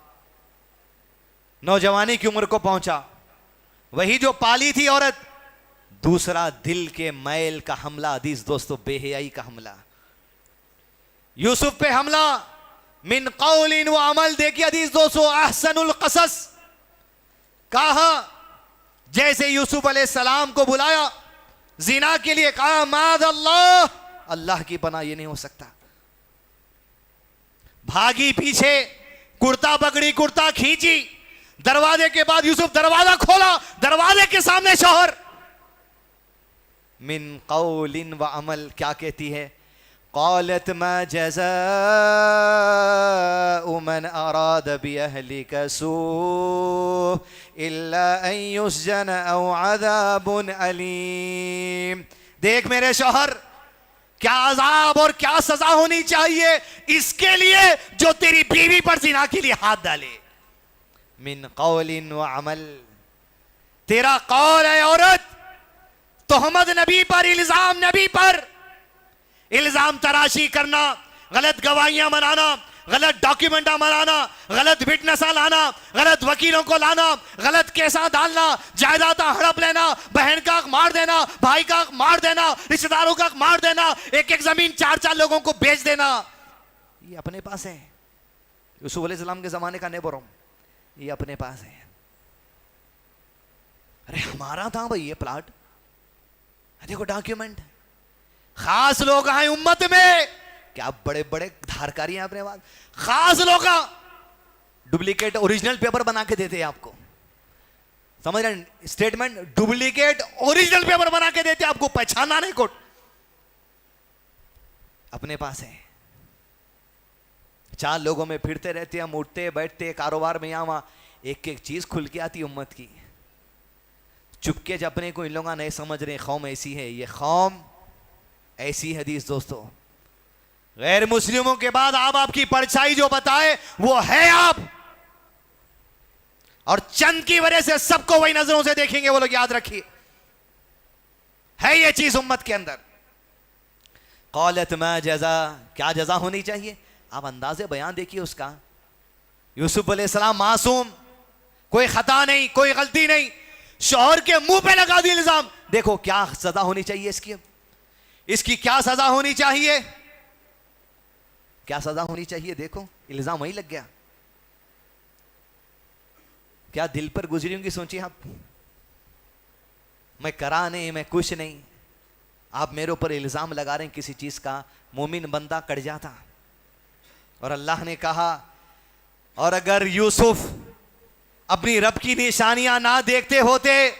नौजवानी की उम्र को पहुंचा, वही जो पाली थी औरत, दूसरा दिल के मैल का हमला, हदीस दोस्तों बेहयाई का हमला, यूसुफ पे हमला, मिन कौलिन व अमल। देखिए हदीस दोस्तों, अहसनुल कसस। कहा जैसे यूसुफ अलैहिस्सलाम को बुलाया जिना के लिए, कहा माद अल्लाह, अल्लाह की पनाह, ये नहीं हो सकता। भागी पीछे, कुर्ता पकड़ी, कुर्ता खींची, दरवाजे के बाद यूसुफ दरवाजा खोला, दरवाजे के सामने शौहर। मिन कौलिन व अमल, क्या कहती है? क़ालत मा जज़ाउ मन अराद बिअहलिका सूअ इल्ला अन युस्जन औ अज़ाबुन अलीम। देख मेरे शौहर, क्या अजाब और क्या सजा होनी चाहिए इसके लिए जो तेरी बीवी पर जिना के लिए हाथ डाले। मिन कौलिन व अमल, तेरा कौल है औरत, तोहमत नबी पर, इल्जाम नबी पर, इल्जाम तराशी करना, गलत गवाहियां बनाना, गलत डॉक्यूमेंटा बनाना, गलत विटनेसा लाना, गलत वकीलों को लाना, गलत केसा डालना, जायदाद हड़प लेना, बहन का हक मार देना, भाई का हक मार देना, रिश्तेदारों का हक मार देना, एक एक जमीन 4-4 लोगों को बेच देना, ये अपने पास है। यूसुफ अलैहिस्सलाम के जमाने का नहीं बोल रहा हूं, ये अपने पास है। अरे हमारा था भाई ये प्लाट, देखो डॉक्यूमेंट। खास लोग आए उम्मत में, क्या बड़े बड़े धारकारी हैं अपने पास। खास लोग डुप्लीकेट ओरिजिनल पेपर बना के देते हैं आपको, समझ रहे हैं? स्टेटमेंट डुप्लीकेट ओरिजिनल पेपर बना के देते हैं आपको, पहचाना नहीं कोट, अपने पास है। 4 लोगों में फिरते रहते हैं, हम उठते बैठते कारोबार में, यहां वहां एक एक चीज खुल के आती उम्मत की। चुपके जब अपने को इन लोग नहीं समझ रहे, कौम ऐसी है, ये कौम ऐसी हदीस दोस्तों, गैर मुस्लिमों के बाद आप आपकी परछाई जो बताए वो है आप, और चंद की वजह से सबको वही नजरों से देखेंगे वो लोग, याद रखिए, है ये चीज उम्मत के अंदर। क़ालत मा जज़ा, क्या जज़ा होनी चाहिए? आप अंदाजे बयान देखिए उसका। यूसुफ अलैहिस्सलाम मासूम, कोई खता नहीं, कोई गलती नहीं, शौहर के मुंह पे लगा दिया इल्जाम। देखो क्या सजा होनी चाहिए इसकी, इसकी क्या सजा होनी चाहिए, क्या सजा होनी चाहिए? देखो इल्जाम वही लग गया। क्या दिल पर गुजरी होंगी सोचिए आप। मैं करा नहीं, मैं कुछ नहीं, आप मेरे ऊपर इल्जाम लगा रहे हैं किसी चीज का। मोमिन बंदा कट जाता। और अल्लाह ने कहा, और अगर यूसुफ अपनी रब की निशानियां ना देखते होते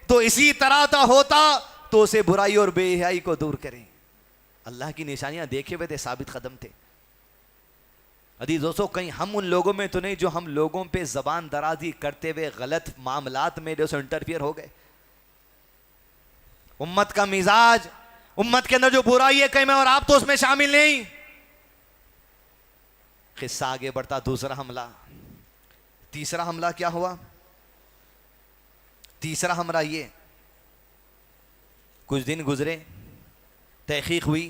तो इसी तरह का होता, तो उसे बुराई और बेहयाई को दूर करें। अल्लाह की निशानियां देखे हुए थे, साबित कदम थे। अदीज़ दोस्तों, कहीं हम उन लोगों में तो नहीं जो हम लोगों पे जबान दराजी करते हुए गलत मामलात में जो इंटरफियर हो गए। उम्मत का मिजाज, उम्मत के अंदर जो बुराई है कहीं मैं और आप तो उसमें शामिल नहीं। किस्सा आगे बढ़ता, दूसरा हमला, तीसरा हमला क्या हुआ? तीसरा हमला ये, कुछ दिन गुजरे, तहकीक हुई,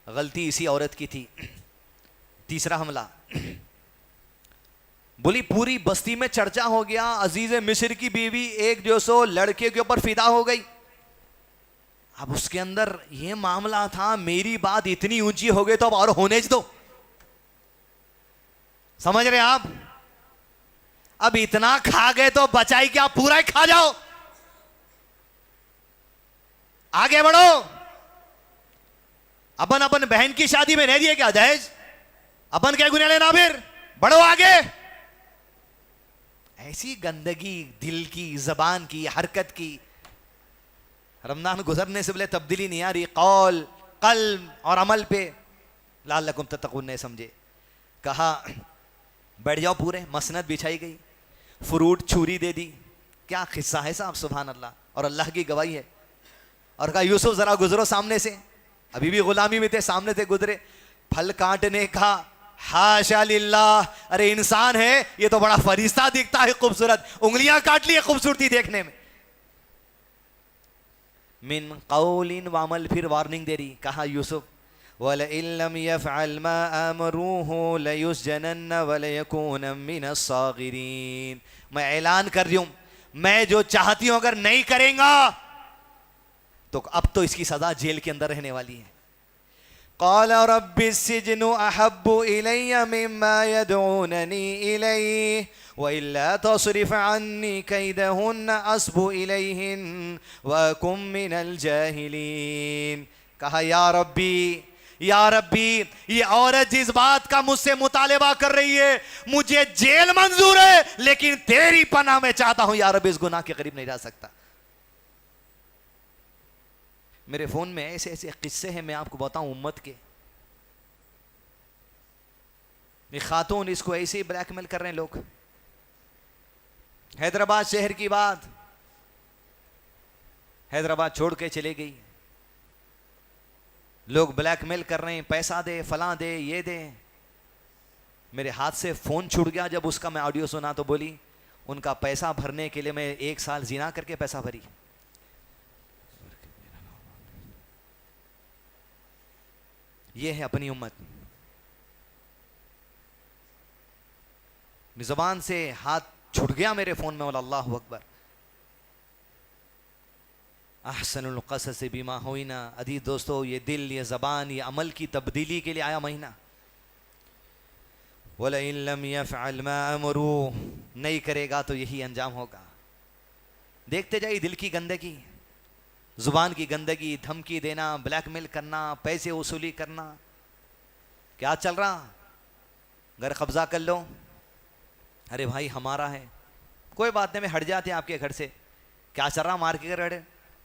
गलती इसी औरत की थी। तीसरा हमला, बोली पूरी बस्ती में चर्चा हो गया, अजीज मिस्र की बीवी एक जो सो लड़के के ऊपर फिदा हो गई। अब उसके अंदर यह मामला था, मेरी बात इतनी ऊंची हो गई तो अब और होने दो। समझ रहे आप? अब इतना खा गए तो बचाई क्या, पूरा ही खा जाओ, आगे बढ़ो। अपन अपन बहन की शादी में रह दिए क्या दहेज? अपन क्या गुनाह लेना, फिर बढ़ो आगे। ऐसी गंदगी दिल की, जबान की, हरकत की। रमजान गुजरने से पहले तब्दीली नहीं आ रही कौल, कल्ब और अमल पे। लअल्लकुम तत्तकून ने समझे, कहा बैठ जाओ, पूरे मसनद बिछाई गई, फ्रूट छुरी दे दी। क्या किस्सा है साहब, सुभान अल्लाह, और अल्लाह की गवाही है। और कहा यूसुफ जरा गुजरो सामने से, अभी भी गुलामी में थे, सामने से गुजरे। फल काटने का, हाशा लिल्लाह, अरे इंसान है ये तो बड़ा फरिश्ता दिखता है खूबसूरत, उंगलियां काट ली है खूबसूरती देखने में। मिन कौलिन वामल, फिर वार्निंग दे रही, कहा यूसुफ वलइल्लम यफ़अल मा अमरूहु लयुस्जनन्न वलयकून मिनस्सागिरीन। मैं ऐलान कर रही हूं, मैं जो चाहती हूं अगर नहीं करेगा तो अब तो इसकी सजा जेल के अंदर रहने वाली है। क़ाल रब्बिस्सिज्नु अहब्बु इलय्या मिम्मा यदऊननी इलैहि व इल्ला तस्रिफ अन्नी कैदहुन्न अस्बु इलैहिन व अकुम मिनल जाहिलीन। कहा या रब्बी, ये औरत जिस बात का मुझसे मुतालिबा कर रही है, मुझे जेल मंजूर है, लेकिन तेरी पनाह में चाहता हूं या रब्बी, इस गुनाह के करीब नहीं जा सकता। मेरे फोन में ऐसे ऐसे किस्से हैं, मैं आपको बताऊं उम्मत के। ये खातून, इसको ऐसे ही ब्लैकमेल कर रहे हैं लोग। हैदराबाद शहर की बात, हैदराबाद छोड़ के चले गई, लोग ब्लैकमेल कर रहे हैं, पैसा दे, फलां दे, ये दे। मेरे हाथ से फोन छूट गया, जब उसका मैं ऑडियो सुना तो बोली उनका पैसा भरने के लिए मैं 1 साल जिना करके पैसा भरी। ये है अपनी उम्मत। ज़बान से हाथ छूट गया मेरे फोन में, बोला अल्लाहु अकबर। अहसनुल क़सस बिमा हुइना। अजीज दोस्तों, ये दिल, ये ज़बान, ये अमल की तब्दीली के लिए आया महीना। वला इन लम यफ़अल मा अमरू, नहीं करेगा तो यही अंजाम होगा। देखते जाइए दिल की गंदगी, ज़ुबान की गंदगी, धमकी देना, ब्लैकमेल करना, पैसे वसूली करना। क्या चल रहा, घर कब्जा कर लो, अरे भाई हमारा है, कोई बात नहीं, मैं हट जाते हैं आपके घर से। क्या चल रहा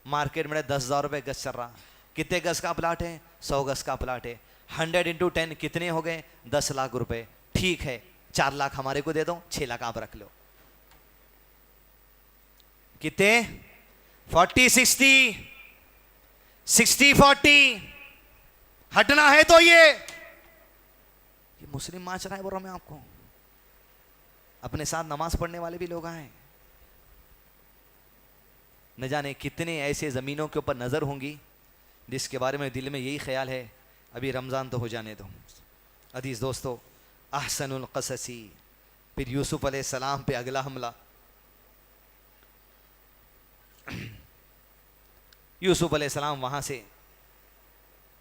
मार्केट में 10,000 रुपये गज चल रहा। कितने गज का प्लाट है? 100 गज का प्लाट है। 100 × 10 कितने हो गए? 10 लाख रुपए। ठीक है, 4 लाख हमारे को दे दो, 6 लाख आप रख लो। कितने? 40-60, 60-40। हटना है तो ये मुस्लिम माशरा है, बोल रहा मैं आपको। अपने साथ नमाज पढ़ने वाले भी लोग आए, न जाने कितने ऐसे ज़मीनों के ऊपर नज़र होंगी जिसके बारे में दिल में यही ख्याल है अभी रमज़ान तो हो जाने दो। अजीज़ दोस्तों, अहसनुल क़ससी, फिर यूसुफ अलैहिस्सलाम पे अगला हमला। यूसुफ अलैहिस्सलाम वहाँ से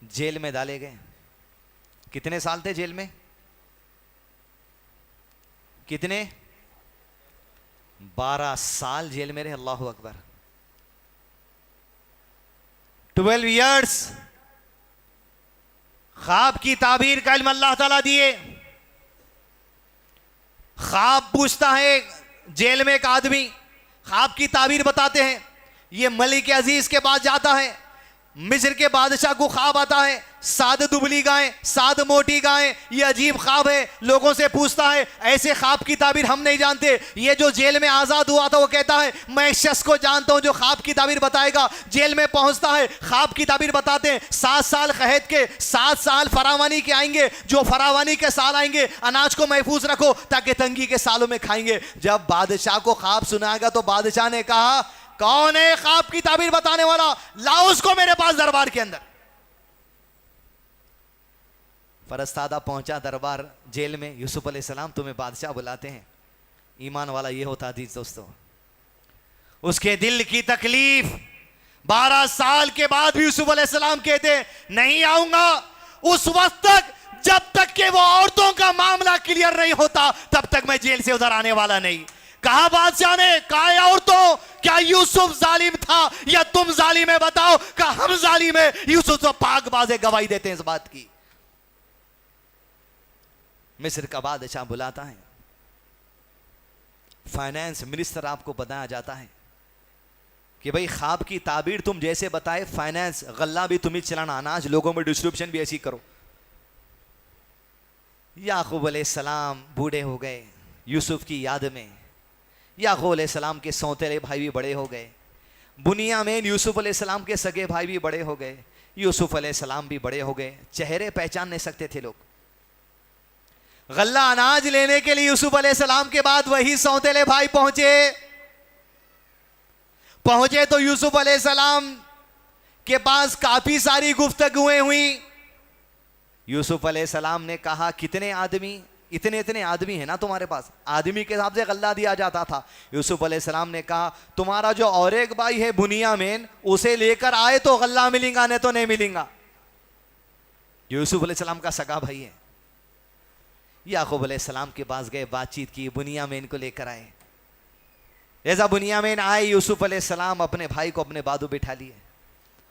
जेल में डाले गए। कितने साल थे जेल में? कितने? 12 साल जेल में रहे। अल्लाहु अकबर। 12 इयर्स। ख्वाब की ताबीर का इल्म अल्लाह ताला दिए। ख्वाब पूछता है जेल में एक आदमी, ख्वाब की ताबीर बताते हैं। ये मलिक अजीज के पास जाता है, मिस्र के बादशाह को ख्वाब आता है, 7 दुबली गायें 7 मोटी गायें। ये अजीब ख्वाब है। लोगों से पूछता है ऐसे ख्वाब की ताबीर हम नहीं जानते। ये जो जेल में आजाद हुआ था वो कहता है मैं इस शख्स को जानता हूं जो ख्वाब की ताबीर बताएगा। जेल में पहुंचता है, ख्वाब की ताबीर बताते हैं। 7 साल कैद के, 7 साल फरावानी के आएंगे। जो फरावानी के साल आएंगे अनाज को महफूज रखो ताकि तंगी के सालों में खाएंगे। जब बादशाह को ख्वाब सुनाएगा तो बादशाह ने कहा कौन है ख्वाब की ताबीर बताने वाला, लाओ उसको मेरे पास दरबार के अंदर। फरस्तादा पहुंचा दरबार जेल में। यूसुफ अलैहिस्सलाम तुम्हें बादशाह बुलाते हैं। ईमान वाला ये होता अजीज दोस्तों, उसके दिल की तकलीफ 12 साल के बाद भी यूसुफ अलैहिस्सलाम कहते नहीं आऊंगा उस वक्त तक जब तक कि वो औरतों का मामला क्लियर नहीं होता, तब तक मैं जेल से उधर आने वाला नहीं। कहा बादशाह ने, कहा औरतों क्या यूसुफ जालिम था या तुम जालिम है बताओ। कहा हम जालिम है। यूसुफ तो पाक बाज़े गवाही देते हैं इस बात की। मिस्र का बादशाह बुलाता है, फाइनेंस मिनिस्टर आपको बताया जाता है कि भाई ख्वाब की ताबीर तुम जैसे बताए, फाइनेंस गल्ला भी तुम्हें चलाना, अनाज लोगों में डिस्ट्रीब्यूशन भी ऐसी करो। याकूब अलैहिस्सलाम बूढ़े हो गए यूसुफ की याद में। याकूब अलैहिस्सलाम के सौतेले भाई भी बड़े हो गए। बुनियामीन यूसुफ अलैहिस्सलाम के सगे भाई भी बड़े हो गए। यूसुफ अलैहिस्सलाम भी बड़े हो गए। चेहरे पहचान नहीं सकते थे लोग। गल्ला अनाज लेने के लिए यूसुफ अलैहिस्सलाम के बाद वही सौतेले भाई पहुंचे तो यूसुफ अलैहिस्सलाम के पास काफी सारी गुफ्तगुएं हुई। यूसुफ अलैहिस्सलाम ने कहा कितने आदमी, इतने आदमी है ना तुम्हारे पास, आदमी के हिसाब से गल्ला दिया जाता था। यूसुफ अलैहिस्सलाम ने कहा तुम्हारा जो और एक भाई है बुनियामीन, उसे लेकर आए तो गल्ला मिलेगा, नहीं तो नहीं मिलेगा। यूसुफ अलैहिस्सलाम का सगा भाई है। याकूब अलैहिस्सलाम के पास गए, बातचीत की, बुनियामीन को लेकर आए। जैसा बुनियामीन आए, यूसुफ अलैहिस्सलाम अपने भाई को अपने बाजू बिठा लिए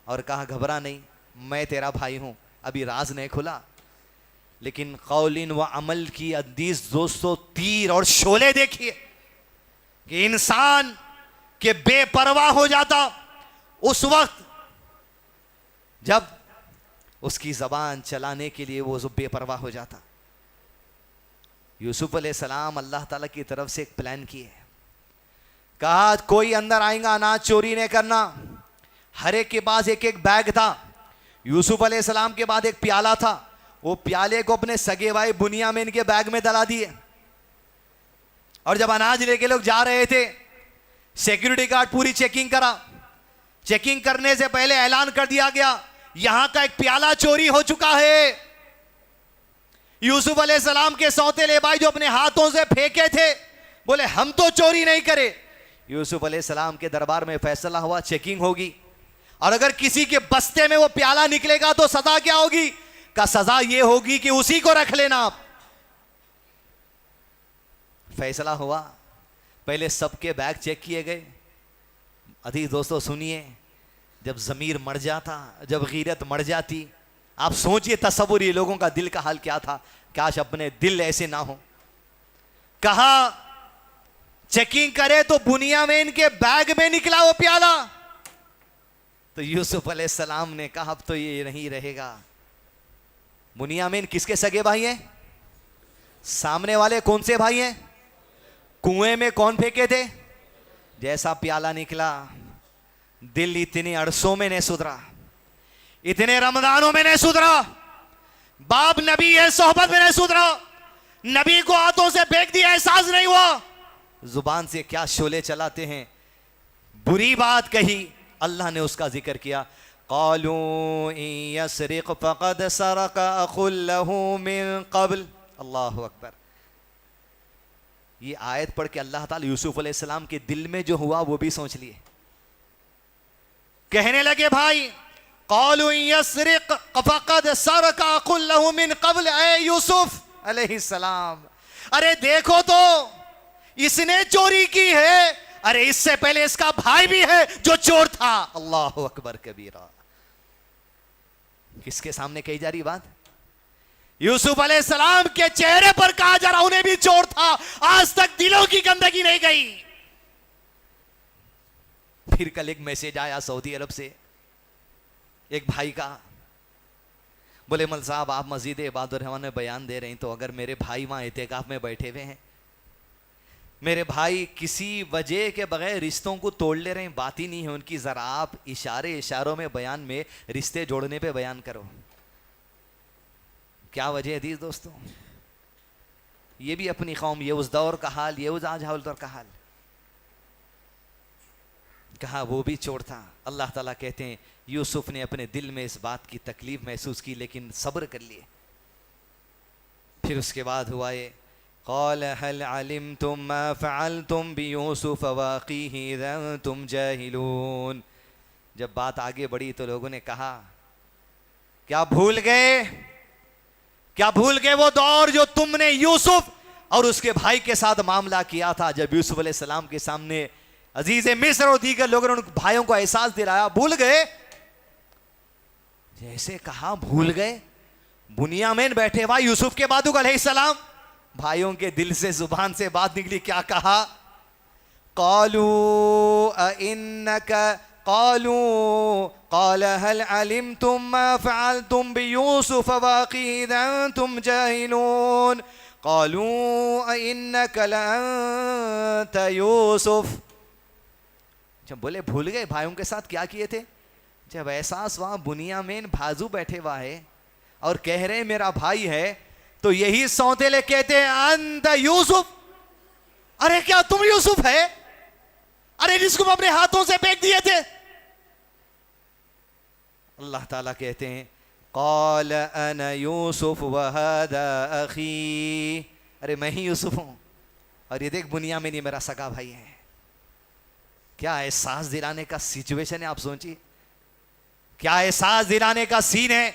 और कहा घबरा नहीं, मैं तेरा भाई हूं। अभी राज नहीं खुला, लेकिन कौलिन व अमल की अदीस दोस्तों तीर और शोले देखिए कि इंसान के बेपरवाह हो जाता उस वक्त जब उसकी जबान चलाने के लिए वो बेपरवाह हो जाता। यूसुफ अलैहिस्सलाम अल्लाह ताला की तरफ से एक प्लान किए। कहा कोई अंदर आएगा अनाज चोरी नहीं करना। हर एक के पास एक एक बैग था। यूसुफ अलैहिस्सलाम के बाद एक प्याला था। वो प्याले को अपने सगे भाई बुनियामीन के बैग में डला दिए और जब अनाज लेके लोग जा रहे थे, सिक्योरिटी गार्ड पूरी चेकिंग करा। चेकिंग करने से पहले ऐलान कर दिया गया यहां का एक प्याला चोरी हो चुका है। यूसुफ अलैहिस्सलाम के सौतेले भाई जो अपने हाथों से फेंके थे बोले हम तो चोरी नहीं करे। यूसुफ अलैहिस्सलाम के दरबार में फैसला हुआ चेकिंग होगी और अगर किसी के बस्ते में वो प्याला निकलेगा तो सजा क्या होगी। का सजा ये होगी कि उसी को रख लेना आप। फैसला हुआ, पहले सबके बैग चेक किए गए। अजीज दोस्तों सुनिए, जब जमीर मर जाता, जब गीरत मर जाती, आप सोचिए तसव्वुर ये लोगों का दिल का हाल क्या था। काश अपने दिल ऐसे ना हो। कहा चेकिंग करे तो बुनियामीन के बैग में निकला वो प्याला। तो यूसुफ अलैहिस्सलाम ने कहा अब तो ये नहीं रहेगा। बुनियामीन किसके सगे भाई हैं? सामने वाले कौन से भाई हैं? कुएं में कौन फेंके थे? जैसा प्याला निकला, दिल इतने अरसों में नहीं सुधरा, इतने रमजानों में नहीं सुधरा। बाप नबी है, सोहबत में नहीं सुधरा। नबी को हाथों से फेंक दिया, एहसास नहीं हुआ। जुबान से क्या शोले चलाते हैं। बुरी बात कही, अल्लाह ने उसका जिक्र किया। क़ालू इन यसरिक़ फ़क़द सरक़ अख़ुल लहू मिन क़ब्ल। अल्लाहु अकबर। ये आयत पढ़ के अल्लाह ताला यूसुफ अलैहिस्सलाम के दिल में जो हुआ वो भी सोच लिए। कहने लगे भाई क़ालू इन यसरिक़ फ़क़द सरक़ अख़ुल लहू मिन क़ब्ल। ऐ यूसुफ अलैहिस्सलाम, अरे देखो तो इसने चोरी की है, अरे इससे पहले इसका भाई भी है जो चोर था। अल्लाहु अकबर कबीरा। किसके सामने कही जा रही बात? यूसुफ अलैहिस्सलाम के चेहरे पर कहा जा रहा उन्हें भी चोर था। आज तक दिलों की गंदगी नहीं गई। फिर कल एक मैसेज आया सऊदी अरब से, एक भाई का, बोले मल साहब आप मस्जिद इबादुर रहमान में बयान दे रहे हैं, तो अगर मेरे भाई वहां एहतिकाफ में बैठे हुए हैं, मेरे भाई किसी वजह के बगैर रिश्तों को तोड़ ले रहे हैं, बात ही नहीं है उनकी, जरा आप इशारों में बयान में रिश्ते जोड़ने पे बयान करो। क्या वजह है अजीज दोस्तों? ये भी अपनी कौम, ये उस दौर का हाल, ये उस आज दौर का हाल। कहा वो भी चोर था। अल्लाह ताला कहते हैं यूसुफ ने अपने दिल में इस बात की तकलीफ महसूस की, लेकिन सब्र कर लिए। फिर उसके बाद हुआ ये, क़ाल हल अलिमतुम मा फ़अलतुम बियूसुफ व अख़ीहि इज़ अंतुम जाहिलून। जब बात आगे बढ़ी तो लोगों ने कहा क्या भूल गए, क्या भूल गए वो दौर जो तुमने यूसुफ और उसके भाई के साथ मामला किया था, जब यूसुफ अलैहिस्सलाम के सामने अजीज मिस्र और दीगर लोगों ने उन भाइयों को एहसास दिलाया, भूल गए? जैसे कहा भूल गए, बुनियामीन बैठे हुआ यूसुफ के बादुक अलैहिस्सलाम, भाइयों के दिल से जुबान से बात निकली, क्या कहा? क़ालू अइन्नका क़ालू क़ाल हल अलिमतुम मा फ़अलतुम बियूसुफ व अख़ीहि इज़ अंतुम जाहिलून क़ालू अइन्नका लअन्त यूसुफ। जब बोले भूल गए भाइयों के साथ क्या किए थे, जब एहसास हुआ बुनियामीन बाजू बैठे हुआ है और कह रहे मेरा भाई है, तो यही सौतेले कहते हैं अंत यूसुफ, अरे क्या तुम यूसुफ है? अरे जिसको हम अपने हाथों से फेंक दिए थे। अल्लाह ताला कहते हैं क़ाल अना यूसुफ व हादा अख़ी, अरे मैं ही यूसुफ हूं और ये देख बुनियामीन ये मेरा सगा भाई है। क्या एहसास दिलाने का सिचुएशन है, आप सोचिए, क्या एहसास दिलाने का सीन है।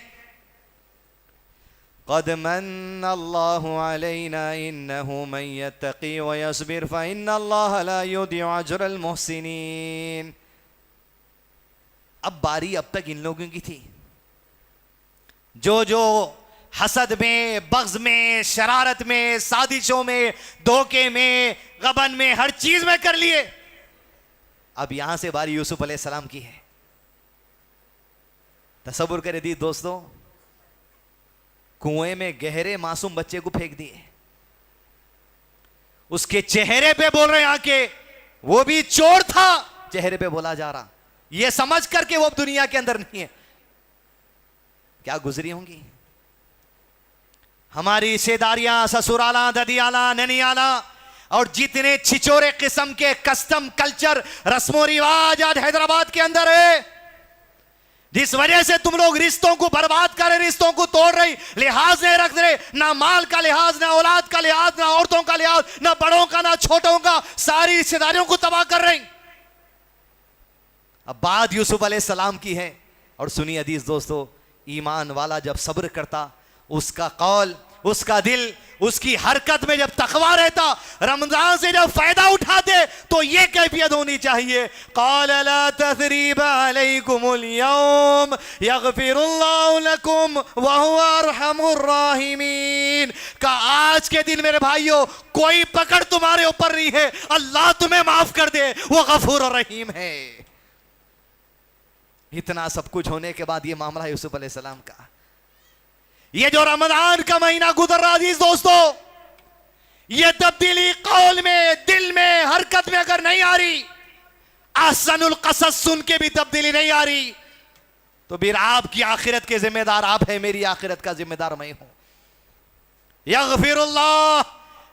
क़द मन्ना अल्लाहु अलैना इन्नहु मन यत्तक़ी व यस्बिर फ़इन्नल्लाह ला युज़िअु अज्रल मुहसिनीन। अब बारी अब तक इन लोगों की थी जो जो हसद में, बग़्ज़ में, शरारत में, साजिशों में, धोखे में, गबन में, हर चीज में कर लिए। अब यहां से बारी यूसुफ अलैहिस्सलाम की है। तसव्वुर करे दी दोस्तों, कुएं में गहरे मासूम बच्चे को फेंक दिए, उसके चेहरे पे बोल रहे आके वो भी चोर था, चेहरे पे बोला जा रहा, ये समझ करके वो अब दुनिया के अंदर नहीं है। क्या गुजरी होंगी हमारी रिश्तेदारियां, ससुराला, ददियाला, ननियाला और जितने छिचोरे किस्म के कस्टम, कल्चर, रस्मो रिवाज आज हैदराबाद के अंदर है, जिस वजह से तुम लोग रिश्तों को बर्बाद कर रहे, रिश्तों को तोड़ रही, लिहाज नहीं रख रहे, ना माल का लिहाज, ना औलाद का लिहाज, ना औरतों का लिहाज, ना बड़ों का, ना छोटों का, सारी रिश्तेदारियों को तबाह कर रही। अब बात यूसुफ अलैहिस्सलाम की है। और सुनिए अजीज दोस्तों, ईमान वाला जब सब्र करता, उसका कौल, उसका दिल, उसकी हरकत में जब तकवा रहता, रमजान से जब फायदा उठाते, तो ये कैफियत होनी चाहिए। क़ाल ला तस्रीबा अलैकुमुल यौम यग़फिरुल्लाहु लकुम व हुवा अरहमुर राहिमीन। का आज के दिन मेरे भाइयों कोई पकड़ तुम्हारे ऊपर नहीं है, अल्लाह तुम्हें माफ कर दे, वो गफूर और रहीम है। इतना सब कुछ होने के बाद ये मामला यूसुफ अलैहिस्सलाम का, ये जो रमजान का महीना गुजर रहा है दोस्तों, ये तब्दीली कौल में, दिल में, हरकत में अगर नहीं आ रही, अहसनुल क़सस सुन के भी तब्दीली नहीं आ रही, तो फिर आपकी आखिरत के जिम्मेदार आप है, मेरी आखिरत का जिम्मेदार मैं हूं। यग़फिरुल्लाह,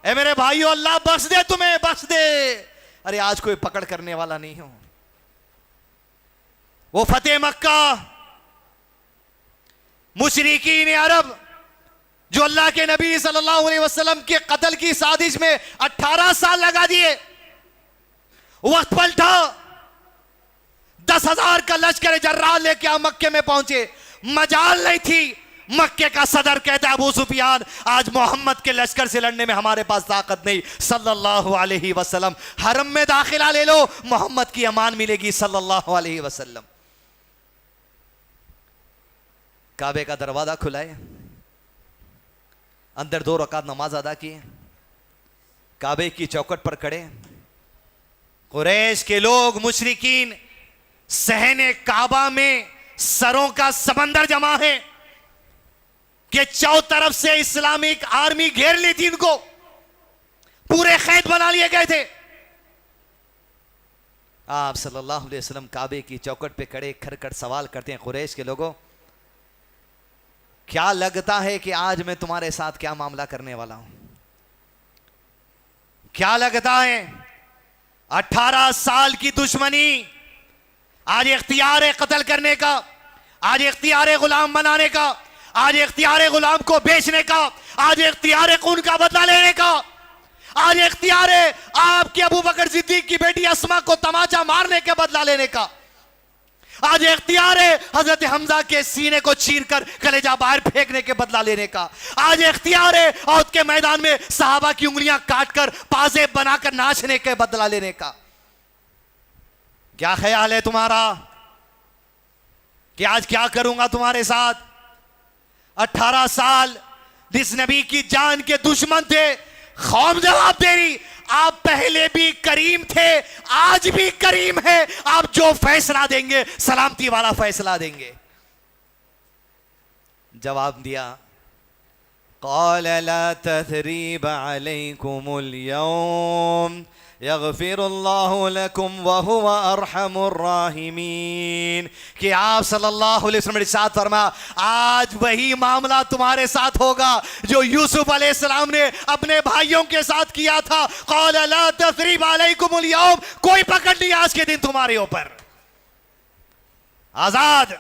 ए मेरे भाइयों अल्लाह बख्श दे, तुम्हें बख्श दे। अरे आज कोई पकड़ करने वाला नहीं हूं। वो फतेह मक्का, मुशरिकीन अरब जो अल्लाह के नबी सल्लल्लाहु अलैहि वसल्लम के कत्ल की साजिश में 18 साल लगा दिए, वक्त पलटा, 10,000 का लश्कर जर्रार लेके आ मक्के में पहुंचे, मजाल नहीं थी। मक्के का सदर कहता है अबू सुफियान, आज मोहम्मद के लश्कर से लड़ने में हमारे पास ताकत नहीं, सल्लल्लाहु अलैहि वसल्लम हरम में दाखिला ले लो, मोहम्मद की अमान मिलेगी सल्लल्लाहु अलैहि वसल्लम। काबे का दरवाजा खुलाए, अंदर 2 रकात नमाज अदा किए, काबे की चौखट पर खड़े, कुरैश के लोग, मुशरिकीन सहने काबा में सरों का समंदर जमा है कि चौ तरफ से इस्लामिक आर्मी घेर ली थी इनको, पूरे कैद बना लिए गए थे। आप सल्लल्लाहु अलैहि वसल्लम काबे की चौखट पे खड़े खरखर सवाल करते हैं, कुरैश के लोगों, क्या लगता है कि आज मैं तुम्हारे साथ क्या मामला करने वाला हूं? क्या लगता है? 18 साल की दुश्मनी आज इख्तियार है कत्ल करने का, आज इख्तियार है गुलाम बनाने का, आज इख्तियार है गुलाम को बेचने का, आज इख्तियार है खून का बदला लेने का, आज इख्तियार है आपके अबू बकर सिद्दीक की बेटी अस्मा को तमाचा मारने के बदला लेने का, आज इख्तियार है हजरत हमजा के सीने को चीरकर कलेजा बाहर फेंकने के बदला लेने का, आज इख्तियार है औद के मैदान में सहाबा की उंगलियां काटकर पाजे बनाकर नाचने के बदला लेने का। क्या ख्याल है तुम्हारा कि आज क्या करूंगा तुम्हारे साथ? 18 साल जिस नबी की जान के दुश्मन थे, कौम जवाब दे रही, आप पहले भी करीम थे, आज भी करीम है, आप जो फैसला देंगे सलामती वाला फैसला देंगे। जवाब दिया, क़ाल ला तथरीब अलैकुमुल यौम यग़फ़िरुल्लाहु लकुम व हुवा अरहमुर राहिमीन, कि आप सल्लल्लाहु अलैहि वसल्लम ने इरशाद फरमाया, आज वही मामला तुम्हारे साथ होगा जो यूसुफ अलैहिस्सलाम ने अपने भाइयों के साथ किया था। क़ाल ला तथरीब अलैकुमुल यौम, कोई पकड़ नहीं आज के दिन तुम्हारे ऊपर, आजाद।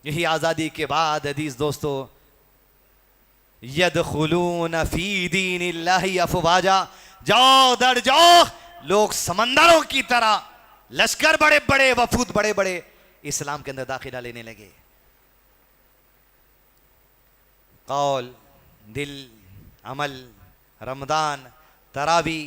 यही आजादी के बाद अजीज दोस्तों, यदखुलून फी दीनिल्लाहि अफ़वाजा, जाओ दर जाओ, लोग समंदरों की तरह लश्कर बड़े बड़े वफूद बड़े बड़े इस्लाम के अंदर दाखिला लेने लगे। कौल, दिल, अमल, रमदान, तरावी,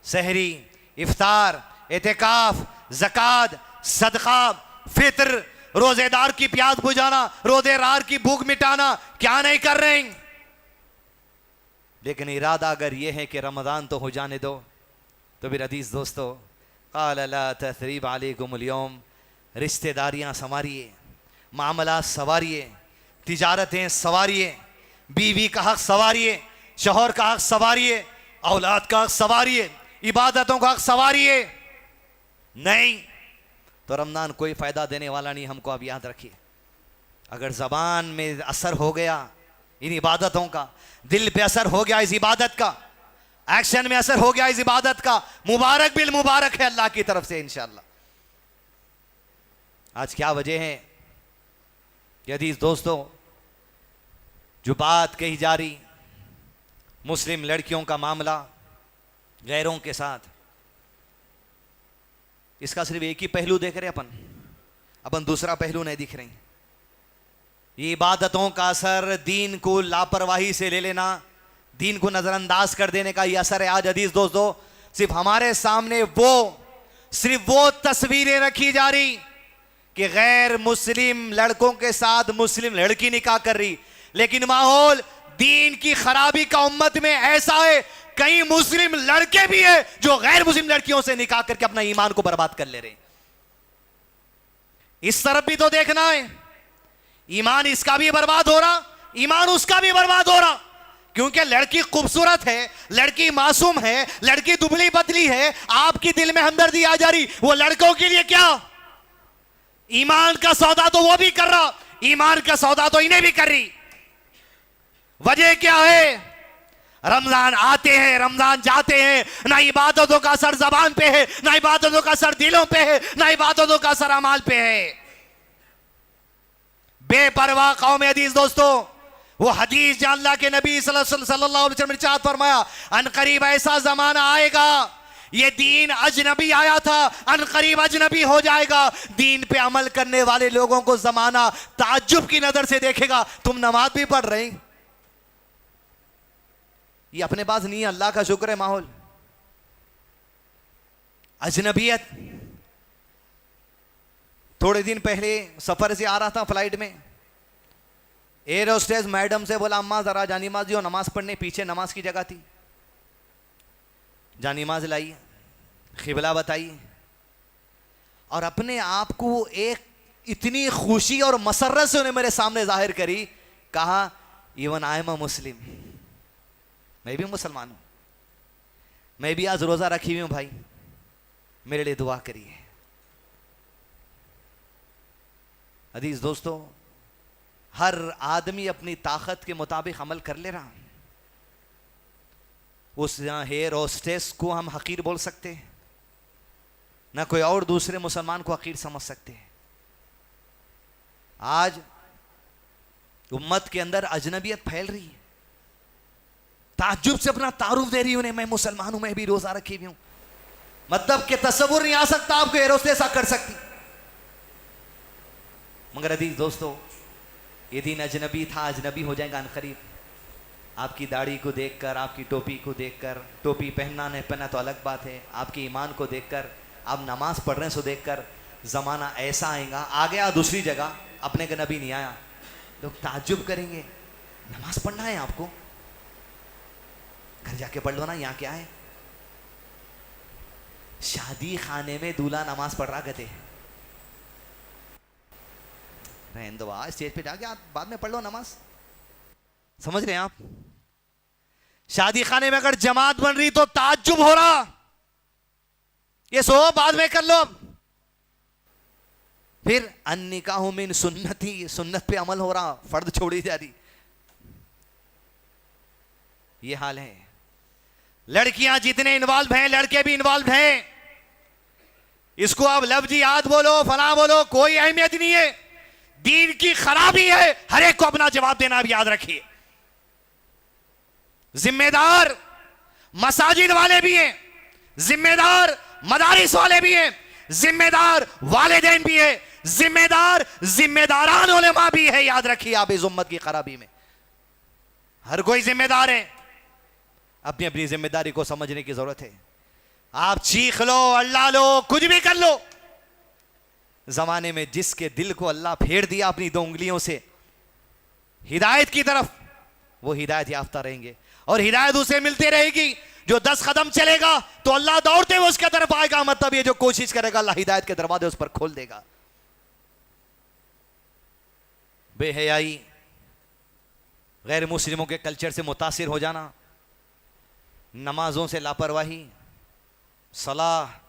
सहरी, इफ्तार, एतिकाफ, ज़कात, सदका, फित्र, रोजेदार की प्यास बुझाना, रोजेदार की भूख मिटाना, क्या नहीं कर रहे हैं? लेकिन इरादा अगर यह है कि रमज़ान तो हो जाने दो, तो फिर अजीज दोस्तों, क़ाल ला तथरीब अलैकुमुल यौम, रिश्तेदारियाँ संवारिए, मामला संवारिए, तिजारतें संवारिए, बीवी का हक संवारिए, शौहर का हक संवारिए, औलाद का हक संवारिए, इबादतों का हक संवारिए। नहीं तो रमज़ान कोई फ़ायदा देने वाला नहीं। हमको अब याद रखिए, अगर ज़बान में असर हो गया इन इबादतों का, दिल पे असर हो गया इस इबादत का, एक्शन में असर हो गया इस इबादत का, मुबारक बिल मुबारक है अल्लाह की तरफ से इंशाअल्लाह। आज क्या वजह है कि अजीज दोस्तों, जो बात कही जा रही मुस्लिम लड़कियों का मामला गैरों के साथ, इसका सिर्फ एक ही पहलू देख रहे अपन दूसरा पहलू नहीं दिख रहे। ये इबादतों का असर, दीन को लापरवाही से ले लेना, दीन को नजरअंदाज कर देने का ये असर है। आज अजीज दोस्तों, सिर्फ हमारे सामने सिर्फ वो तस्वीरें रखी जा रही कि गैर मुस्लिम लड़कों के साथ मुस्लिम लड़की निकाह कर रही, लेकिन माहौल दीन की खराबी का उम्मत में ऐसा है, कई मुस्लिम लड़के भी हैं जो गैर मुस्लिम लड़कियों से निकाह करके अपना ईमान को बर्बाद कर ले रहे। इस तरफ भी तो देखना है, ईमान इसका भी बर्बाद हो रहा, ईमान उसका भी बर्बाद हो रहा, क्योंकि लड़की खूबसूरत है, लड़की मासूम है, लड़की दुबली पतली है, आपकी दिल में हमदर्दी आ जा रही, वो लड़कों के लिए क्या? ईमान का सौदा तो वो भी कर रहा, ईमान का सौदा तो इन्हें भी कर रही। वजह क्या है? रमजान आते हैं, रमजान जाते हैं, ना इबादतों का असर जबान पे है, ना इबादतों का असर दिलों पे है, ना इबादतों का असर अमाल पे है। बेपरवाह कौम अजीज दोस्तों, वो हदीस जो अल्लाह के नबी सल्लल्लाहु अलैहि वसल्लम ने इरशाद फरमाया, अनकरीब ऐसा जमाना आएगा, ये दीन अजनबी आया था, अनकरीब अजनबी हो जाएगा। दीन पे अमल करने वाले लोगों को जमाना ताज्जुब की नजर से देखेगा। तुम नमाज भी पढ़ रहे, ये अपने पास नहीं है, अल्लाह का शुक्र है। माहौल अजनबियत। थोड़े दिन पहले सफर से आ रहा था फ्लाइट में, एयर होस्टेस मैडम से बोला, अम्मा जरा जानिमाज दियो, नमाज पढ़ने। पीछे नमाज की जगह थी, जानिमाज लाई, खिबला बताई, और अपने आप को एक इतनी खुशी और मसरत से उन्हें मेरे सामने जाहिर करी, कहा इवन आई एम अ मुस्लिम, मैं भी मुसलमान हूं, मैं भी आज रोजा रखी हुई हूं भाई, मेरे लिए दुआ करिए। अजीज दोस्तों, हर आदमी अपनी ताकत के मुताबिक अमल कर ले रहा। उस हेयर होस्टेस को हम हकीर बोल सकते हैं, ना कोई और दूसरे मुसलमान को हकीर समझ सकते हैं। आज उम्मत के अंदर अजनबियत फैल रही है, ताज्जुब से अपना तारुफ दे रही है उन्हें, मैं मुसलमान हूं, मैं भी रोजा रखी हुई हूं। मतलब कि तस्वुर नहीं आ सकता आपको हेयर होस्टेस ऐसा कर सकती। मगर अजीज दोस्तों, ये दिन अजनबी था, अजनबी हो जाएगा अनकरीब। आपकी दाढ़ी को देखकर, आपकी टोपी को देखकर, टोपी पहनना नहीं पहनना तो अलग बात है, आपके ईमान को देखकर, आप नमाज पढ़ रहे हैं सो देखकर, ज़माना ऐसा आएगा, आ गया दूसरी जगह, अपने का नबी नहीं आया, लोग ताज्जुब करेंगे, नमाज पढ़ना है आपको, घर जाके पढ़ लो ना, यहाँ क्या है। शादी खाने में दूल्हा नमाज पढ़ रहा कहते, रहने दो, आज स्टेज पे जाके आप बाद में पढ़ लो नमाज। समझ रहे हैं आप? शादी खाने में अगर जमात बन रही तो ताज्जुब हो रहा, ये सो बाद में कर लो। फिर अन्निकाहु मिन सुन्नती, सुन्नत पे अमल हो रहा, फर्द छोड़ी जा रही। ये हाल है। लड़कियां जितने इन्वॉल्व हैं, लड़के भी इन्वॉल्व हैं। इसको आप लफ्जी याद बोलो, फला बोलो, कोई अहमियत नहीं है। दीन की खराबी है, हर एक को अपना जवाब देना भी याद रखिए। जिम्मेदार मसाजिद वाले भी हैं, जिम्मेदार मदारिस वाले भी हैं, जिम्मेदार वालिदैन भी है, जिम्मेदार जिम्मेदारान उलेमा भी है। याद रखिए आप, इस उम्मत की खराबी में हर कोई जिम्मेदार है। अपनी अपनी जिम्मेदारी को समझने की जरूरत है। आप चीख लो, अल्लाह लो, कुछ भी कर लो, जमाने में जिसके दिल को अल्लाह फेर दिया अपनी 2 उंगलियों से हिदायत की तरफ, वो हिदायत याफ्ता रहेंगे और हिदायत उसे मिलती रहेगी। जो 10 कदम चलेगा तो अल्लाह दौड़ते हुए उसके तरफ आएगा, मतलब ये जो कोशिश करेगा अल्लाह हिदायत के दरवाजे उस पर खोल देगा। बेहयाई, गैर मुस्लिमों के कल्चर से मुतासिर हो जाना, नमाजों से लापरवाही, सलाह,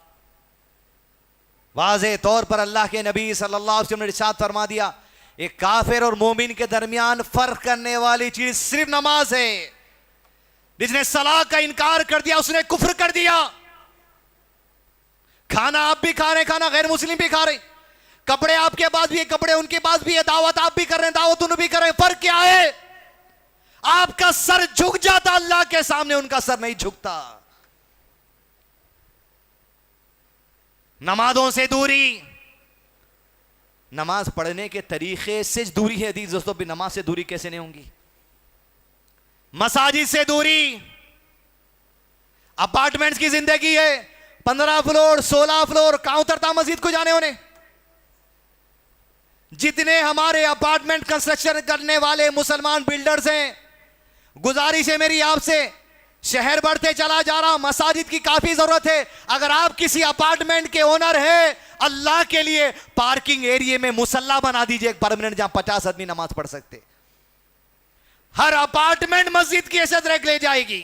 वाज़े तौर पर अल्लाह के नबी सल्लल्लाहु अलैहि वसल्लम ने इरशाद फरमा दिया, एक काफिर और मोमिन के दरमियान फर्क करने वाली चीज सिर्फ नमाज है। जिसने सलाह का इनकार कर दिया उसने कुफ्र कर दिया। खाना आप भी खा रहे, खाना गैर मुस्लिम भी खा रहे, कपड़े आपके पास भी है, कपड़े उनके पास भी है, दावत आप भी कर रहे हैं, दावत उन्हें भी कर रहे हैं। फर्क क्या है? आपका सर झुक जाता अल्लाह के सामने, उनका सर नहीं झुकता। नमाजों से दूरी, नमाज पढ़ने के तरीके से दूरी है। अजीज दोस्तों, भी नमाज से दूरी कैसे नहीं होंगी? मसाजिद से दूरी, अपार्टमेंट्स की जिंदगी है, 15 फ्लोर 16 फ्लोर, कहां उतरता मस्जिद को जाने होने। जितने हमारे अपार्टमेंट कंस्ट्रक्शन करने वाले मुसलमान बिल्डर्स हैं, गुजारिश है मेरी आपसे, शहर बढ़ते चला जा रहा, मसाजिद की काफी जरूरत है। अगर आप किसी अपार्टमेंट के ओनर है, अल्लाह के लिए पार्किंग एरिया में मुसल्ला बना दीजिए परमानेंट, जहां 50 आदमी नमाज पढ़ सकते। हर अपार्टमेंट मस्जिद की हैसियत रख ले जाएगी,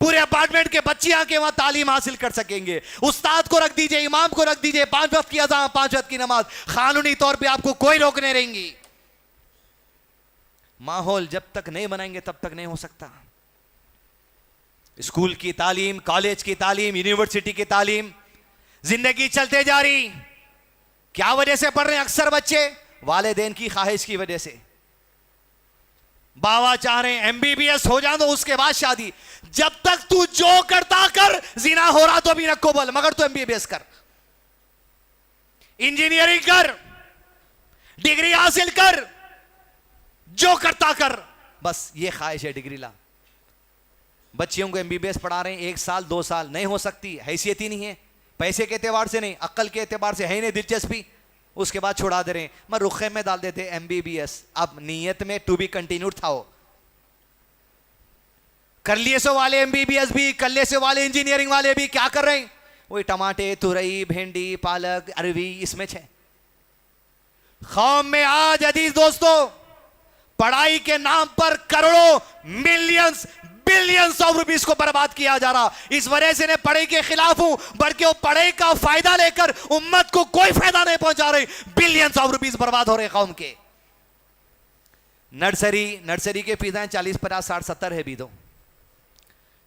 पूरे अपार्टमेंट के बच्चे आके वहां तालीम हासिल कर सकेंगे। उस्ताद को रख दीजिए, इमाम को रख दीजिए, 5 वक्त की अज़ान, 5 वक्त की नमाज, कानूनी तौर पे आपको कोई रोकने रहेंगी। माहौल जब तक नहीं बनाएंगे तब तक नहीं हो सकता। स्कूल की तालीम, कॉलेज की तालीम, यूनिवर्सिटी की तालीम, जिंदगी चलते जा रही। क्या वजह से पढ़ रहे हैं अक्सर बच्चे? वालिदैन की ख्वाहिश की वजह से। बाबा चाह रहे हैं MBBS हो जाए तो उसके बाद शादी। जब तक तू जो करता कर, जिना हो रहा तो भी न कोबल, मगर तू MBBS कर, इंजीनियरिंग कर, डिग्री हासिल कर, जो करता कर, बस ये ख्वाहिश है, डिग्री ला। बच्चियों को MBBS पढ़ा रहे हैं, 1 साल 2 साल, नहीं हो सकती, हैसियत ही नहीं है, पैसे के एतबार से नहीं, अक्ल के एतबार से है नहीं दिलचस्पी, उसके बाद छुड़ा दे रहे हैं। मैं रुखे में डाल देते MBBS, अब नीयत में टू बी कंटिन्यूड था। कर लिए सो वाले MBBS भी, कर लिए से वाले इंजीनियरिंग वाले भी क्या कर रहे हैं? वही टमाटे, तुरई, भिंडी, पालक, अरवी, इसमें छे। कौम में आज अजीज दोस्तों पढ़ाई के नाम पर करोड़ों मिलियंस बिलियंस ऑफ रुपीस को बर्बाद किया जा रहा। इस वजह से मैं पढ़ाई के खिलाफ हूं, बल्कि वो पढ़ाई का फायदा लेकर उम्मत को कोई फायदा नहीं पहुंचा रही। बिलियंस ऑफ रुपीस बर्बाद हो रहे कौम के। नर्सरी के फीसें 40, 50, 60, 70 है भी दो।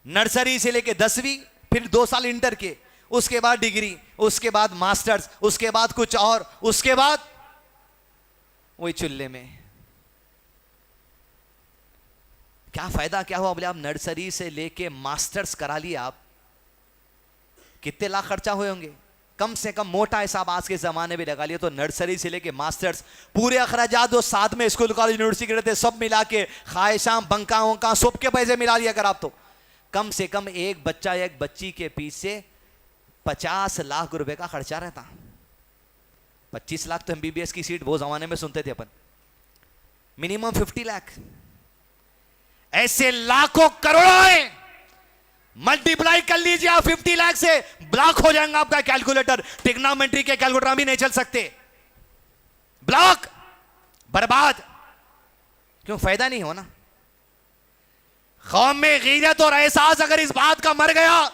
नर्सरी से लेके 10वीं, फिर 2 साल इंटर के, उसके बाद डिग्री, उसके बाद मास्टर्स, उसके बाद कुछ और, उसके बाद वही चुल्ले में। क्या फायदा क्या हुआ? बोले आप नर्सरी से लेके मास्टर्स करा लिए, आप कितने लाख खर्चा हुए होंगे? कम से कम मोटा हिसाब आज के जमाने में लगा लिया तो नर्सरी से लेके मास्टर्स पूरे अखराजात जो साथ में स्कूल कॉलेज यूनिवर्सिटी रहते सब मिला के, ख्वाहिशां बंका वंका सबके पैसे मिला लिया कर आप, तो कम से कम एक बच्चा या एक बच्ची के पीछे 50 लाख रुपए का खर्चा रहता। 25 लाख तो MBBS की सीट वो जमाने में सुनते थे अपन, मिनिमम 50 लाख। ऐसे लाखों करोड़ों हैं, मल्टीप्लाई कर लीजिए आप 50 लाख से, ब्लॉक हो जाएगा आपका कैलकुलेटर। ट्रिग्नोमेट्री के कैलकुलेटर भी नहीं चल सकते, ब्लॉक, बर्बाद। क्यों? फायदा नहीं हो ना। कौम में गीरत और एहसास अगर इस बात का मर गया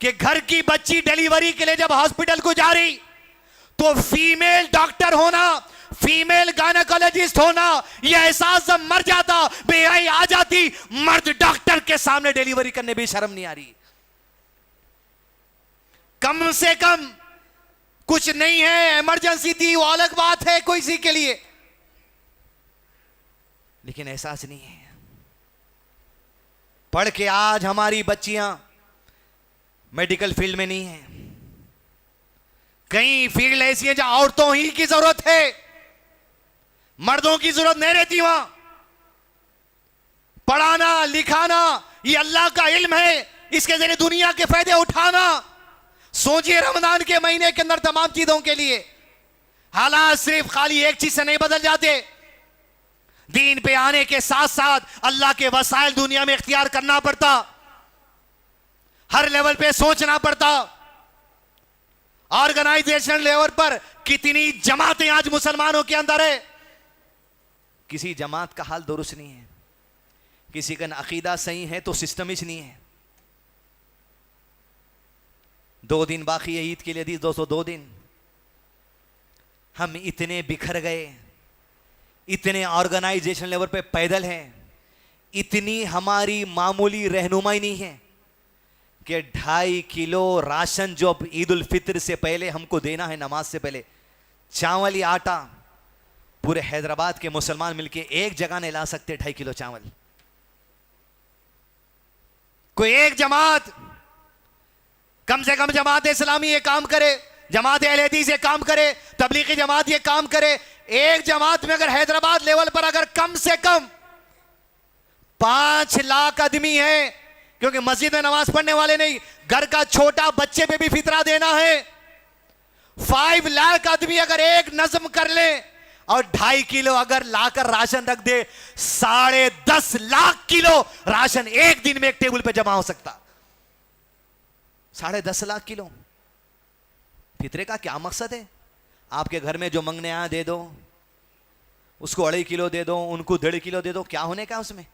कि घर की बच्ची डिलीवरी के लिए जब हॉस्पिटल को जा रही तो फीमेल डॉक्टर होना, फीमेल गायनेकोलॉजिस्ट होना, यह एहसास जब मर जाता, बेहयाई आ जाती, मर्द डॉक्टर के सामने डिलीवरी करने भी शर्म नहीं आ रही। कम से कम कुछ नहीं है, इमरजेंसी थी वो अलग बात है कोई सी के लिए, लेकिन एहसास नहीं है। पढ़ के आज हमारी बच्चियां मेडिकल फील्ड में नहीं है। कई फील्ड ऐसी है जहां औरतों ही की जरूरत है, मर्दों की जरूरत नहीं रहती। वहां पढ़ाना लिखाना ये अल्लाह का इल्म है, इसके जरिए दुनिया के फायदे उठाना। सोचिए रमजान के महीने के अंदर तमाम चीजों के लिए हालात सिर्फ खाली एक चीज से नहीं बदल जाते। दीन पे आने के साथ साथ अल्लाह के वसाइल दुनिया में इख्तियार करना पड़ता, हर लेवल पे सोचना पड़ता। ऑर्गेनाइजेशन लेवल पर कितनी जमातें आज मुसलमानों के अंदर है, किसी जमात का हाल दुरुस्त नहीं है, किसी का अकीदा सही है तो सिस्टम ही नहीं है। 2 दिन बाकी है ईद के लिए, 202 दिन। हम इतने बिखर गए, इतने ऑर्गेनाइजेशन लेवल पे पैदल हैं, इतनी हमारी मामूली रहनुमाई नहीं है कि 2.5 किलो राशन जो ईद उल फित्र से पहले हमको देना है, नमाज से पहले, चावल या आटा पूरे हैदराबाद के मुसलमान मिलके एक जगह नहीं ला सकते 2.5 किलो चावल। कोई एक जमात, कम से कम जमात इस्लामी ये काम करे, जमात अहले हदीस ये काम करे, तबलीगी जमात ये काम करे। एक जमात में अगर हैदराबाद लेवल पर अगर कम से कम 5 लाख आदमी है, क्योंकि मस्जिद में नमाज पढ़ने वाले नहीं, घर का छोटा बच्चे पे भी फितरा देना है। 5 लाख आदमी अगर एक नज्म कर ले और 2.5 किलो अगर लाकर राशन रख दे, 10.5 लाख किलो राशन एक दिन में एक टेबल पे जमा हो सकता। 10.5 लाख किलो फितरे का क्या मकसद है? आपके घर में जो मंगने आया दे दो, उसको 2.5 किलो दे दो, उनको 1.5 किलो दे दो, क्या होने का उसमें?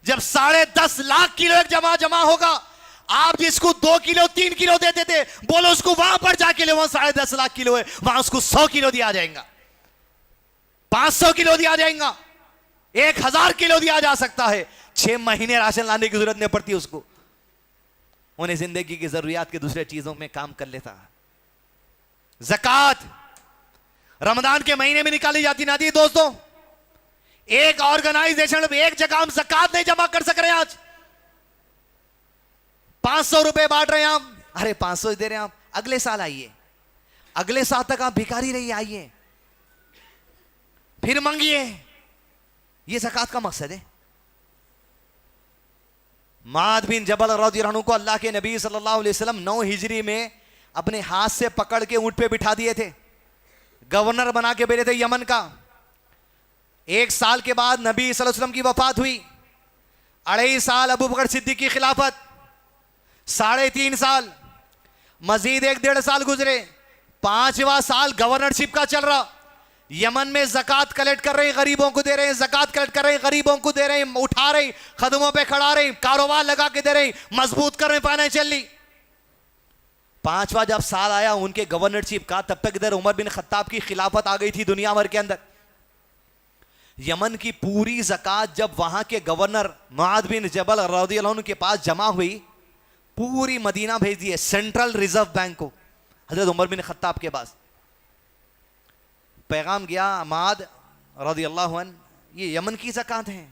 जब 10.5 लाख किलो एक जमा होगा, आप जिसको 2 किलो 3 किलो देते थे, बोलो उसको वहां पर जाके ले, वहां 10.5 लाख किलो है, वहां उसको 100 किलो दिया जाएगा, 500 किलो दिया जाएगा, 1000 किलो दिया जा सकता है। 6 महीने राशन लाने की जरूरत नहीं पड़ती उसको, उन्हें जिंदगी की जरूरियात के दूसरे चीजों में काम कर लेता। ज़कात रमजान के महीने में निकाली जाती ना थी दोस्तों। एक ऑर्गेनाइजेशन एक जगह हम ज़कात नहीं जमा कर सक रहे। आज 500 रुपए बांट रहे हैं हम, अरे 500 दे रहे हैं आप, अगले साल आइए, अगले साल तक आप भिखारी रहिए, आइए फिर मांगिए। ये ज़कात का मकसद है। माद बिन जबल रज़ियल्लाहु अन्हु को अल्लाह के नबी सल्लल्लाहु अलैहि वसल्लम 9 हिजरी में अपने हाथ से पकड़ के ऊंट पे बिठा दिए थे, गवर्नर बना के भेजे थे यमन का। 1 साल के बाद नबी सल्लल्लाहु अलैहि वसल्लम की वफात हुई। 2.5 साल अबू बकर सिद्दीक की खिलाफत, 3.5 साल, मजीद 1-1.5 साल गुजरे, 5वां साल गवर्नरशिप का चल रहा। यमन में ज़कात कलेक्ट कर रहे हैं, गरीबों को दे रहे हैं, ज़कात कलेक्ट कर रहे हैं, गरीबों को दे रहे हैं, उठा रहे हैं, कदमों पे खड़ा रहे हैं, कारोबार लगा के दे रहे हैं, मजबूत कर रहे हैं फाइनेंशियली। पांचवा जब साल आया उनके गवर्नरशिप का, तब तक इधर उमर बिन खत्ताब की खिलाफत आ गई थी दुनिया भर के अंदर। यमन की पूरी ज़कात जब वहां के गवर्नर मुआद बिन जबल रज़ियल्लाहु अन्हु के पास जमा हुई, पूरी मदीना भेज दिए सेंट्रल रिजर्व बैंक को, हजरत उमर बिन खत्ताब के पास पैगाम गया, मुआद रज़ियल्लाहु अन्हु, ये यमन की ज़कात है,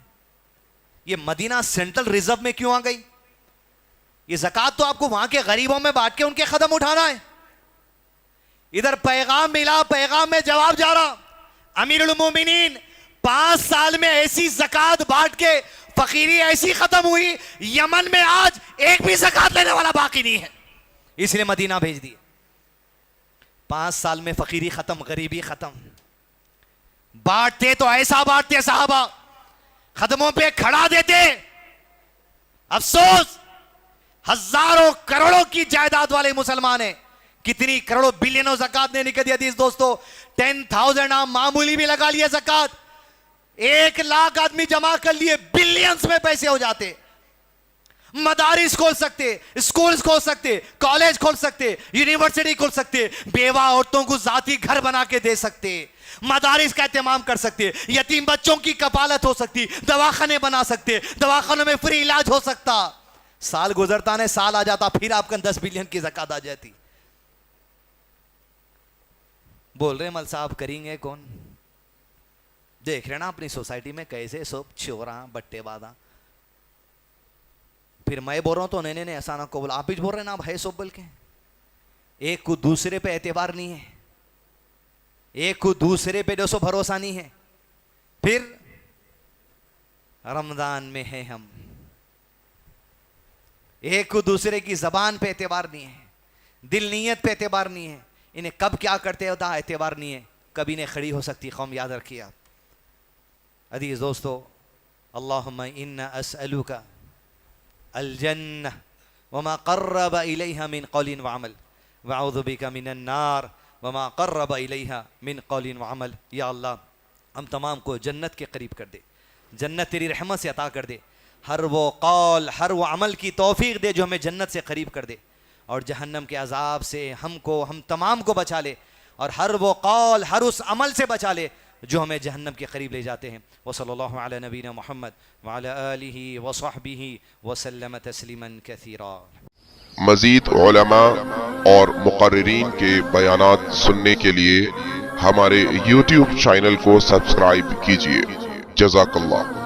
ये मदीना सेंट्रल रिजर्व में क्यों आ गई? ये ज़कात तो आपको वहां के गरीबों में बांट के उनके कदम उठाना है। इधर पैगाम मिला, पैगाम में जवाब जा रहा, अमीरुल मोमिनीन 5 साल में ऐसी ज़कात बांट के फकीरी ऐसी खत्म हुई, यमन में आज एक भी ज़कात लेने वाला बाकी नहीं है, इसलिए मदीना भेज दिए। 5 साल में फकीरी खत्म, गरीबी खत्म। बांटते तो ऐसा बांटते साहबा, कदमों पे खड़ा देते। अफसोस हजारों करोड़ों की जायदाद वाले मुसलमान हैं, कितनी करोड़ों बिलियनों ज़कात देने के हदीस दोस्तों। 10,000 आप मामूली भी लगा लिए ज़कात, 1 लाख आदमी जमा कर लिए, बिलियंस में पैसे हो जाते। मदारिस खोल सकते, स्कूल्स खोल सकते, कॉलेज खोल सकते, यूनिवर्सिटी खोल सकते, बेवा औरतों को जाती घर बना के दे सकते, मदारिस का एहतमाम कर सकते, यतीम बच्चों की कफालत हो सकती, दवाखाने बना सकते, दवाखानों में फ्री इलाज हो सकता। साल गुजरता नहीं, साल आ जाता, फिर आपका 10 बिलियन की ज़कात आ जाती। बोल रहे मल साहब करेंगे कौन? देख रहे ना अपनी सोसाइटी में कैसे सब चोरा बट्टेबाजा। फिर मैं बोल रहा हूं तो नहीं ऐसा ना को बोला, आप ही बोल रहे ना भाई सब बोल के। एक को दूसरे पे एतबार नहीं है, एक को दूसरे पे जो सो भरोसा नहीं है। फिर रमजान में है हम, एक को दूसरे की जबान पे एतबार नहीं है, दिल नीयत पे एतबार नहीं है, इन्हें कब क्या करते होता एतबार नहीं है, कभी ने खड़ी हो सकती कौम, याद रखिए आप। अजीज दोस्तों, अल्लाहुम्मा इन्ना अस्अलुका अल जन्नह वमा क़र्रब इलैहा मिन क़ौलिन व अमल व अऊज़ु बिका मिनन नार वमा क़र्रब इलैहा मिन क़ौलिन व अमल। या अल्लाह, हम तमाम को जन्नत के करीब कर दे, जन्नत तेरी रहमत से अता कर दे, हर वो कौल हर वो अमल की तौफीक दे जो हमें जन्नत से करीब कर दे, और जहन्नम के अजाब से हमको हम तमाम को बचा ले, और हर वो कौल हर उस अमल से बचा ले जो हमें जहन्नम के करीब ले जाते हैं। वसल्लल्लाहु अला नबीना मुहम्मद व अला आलिहि व सहबिहि व सल्लम तस्लीमन कसीरा। मज़ीद उलमा और मुक़र्रिरीन के बयानात सुनने के लिए हमारे YouTube चैनल को सब्सक्राइब कीजिए। जज़ाकल्लाह।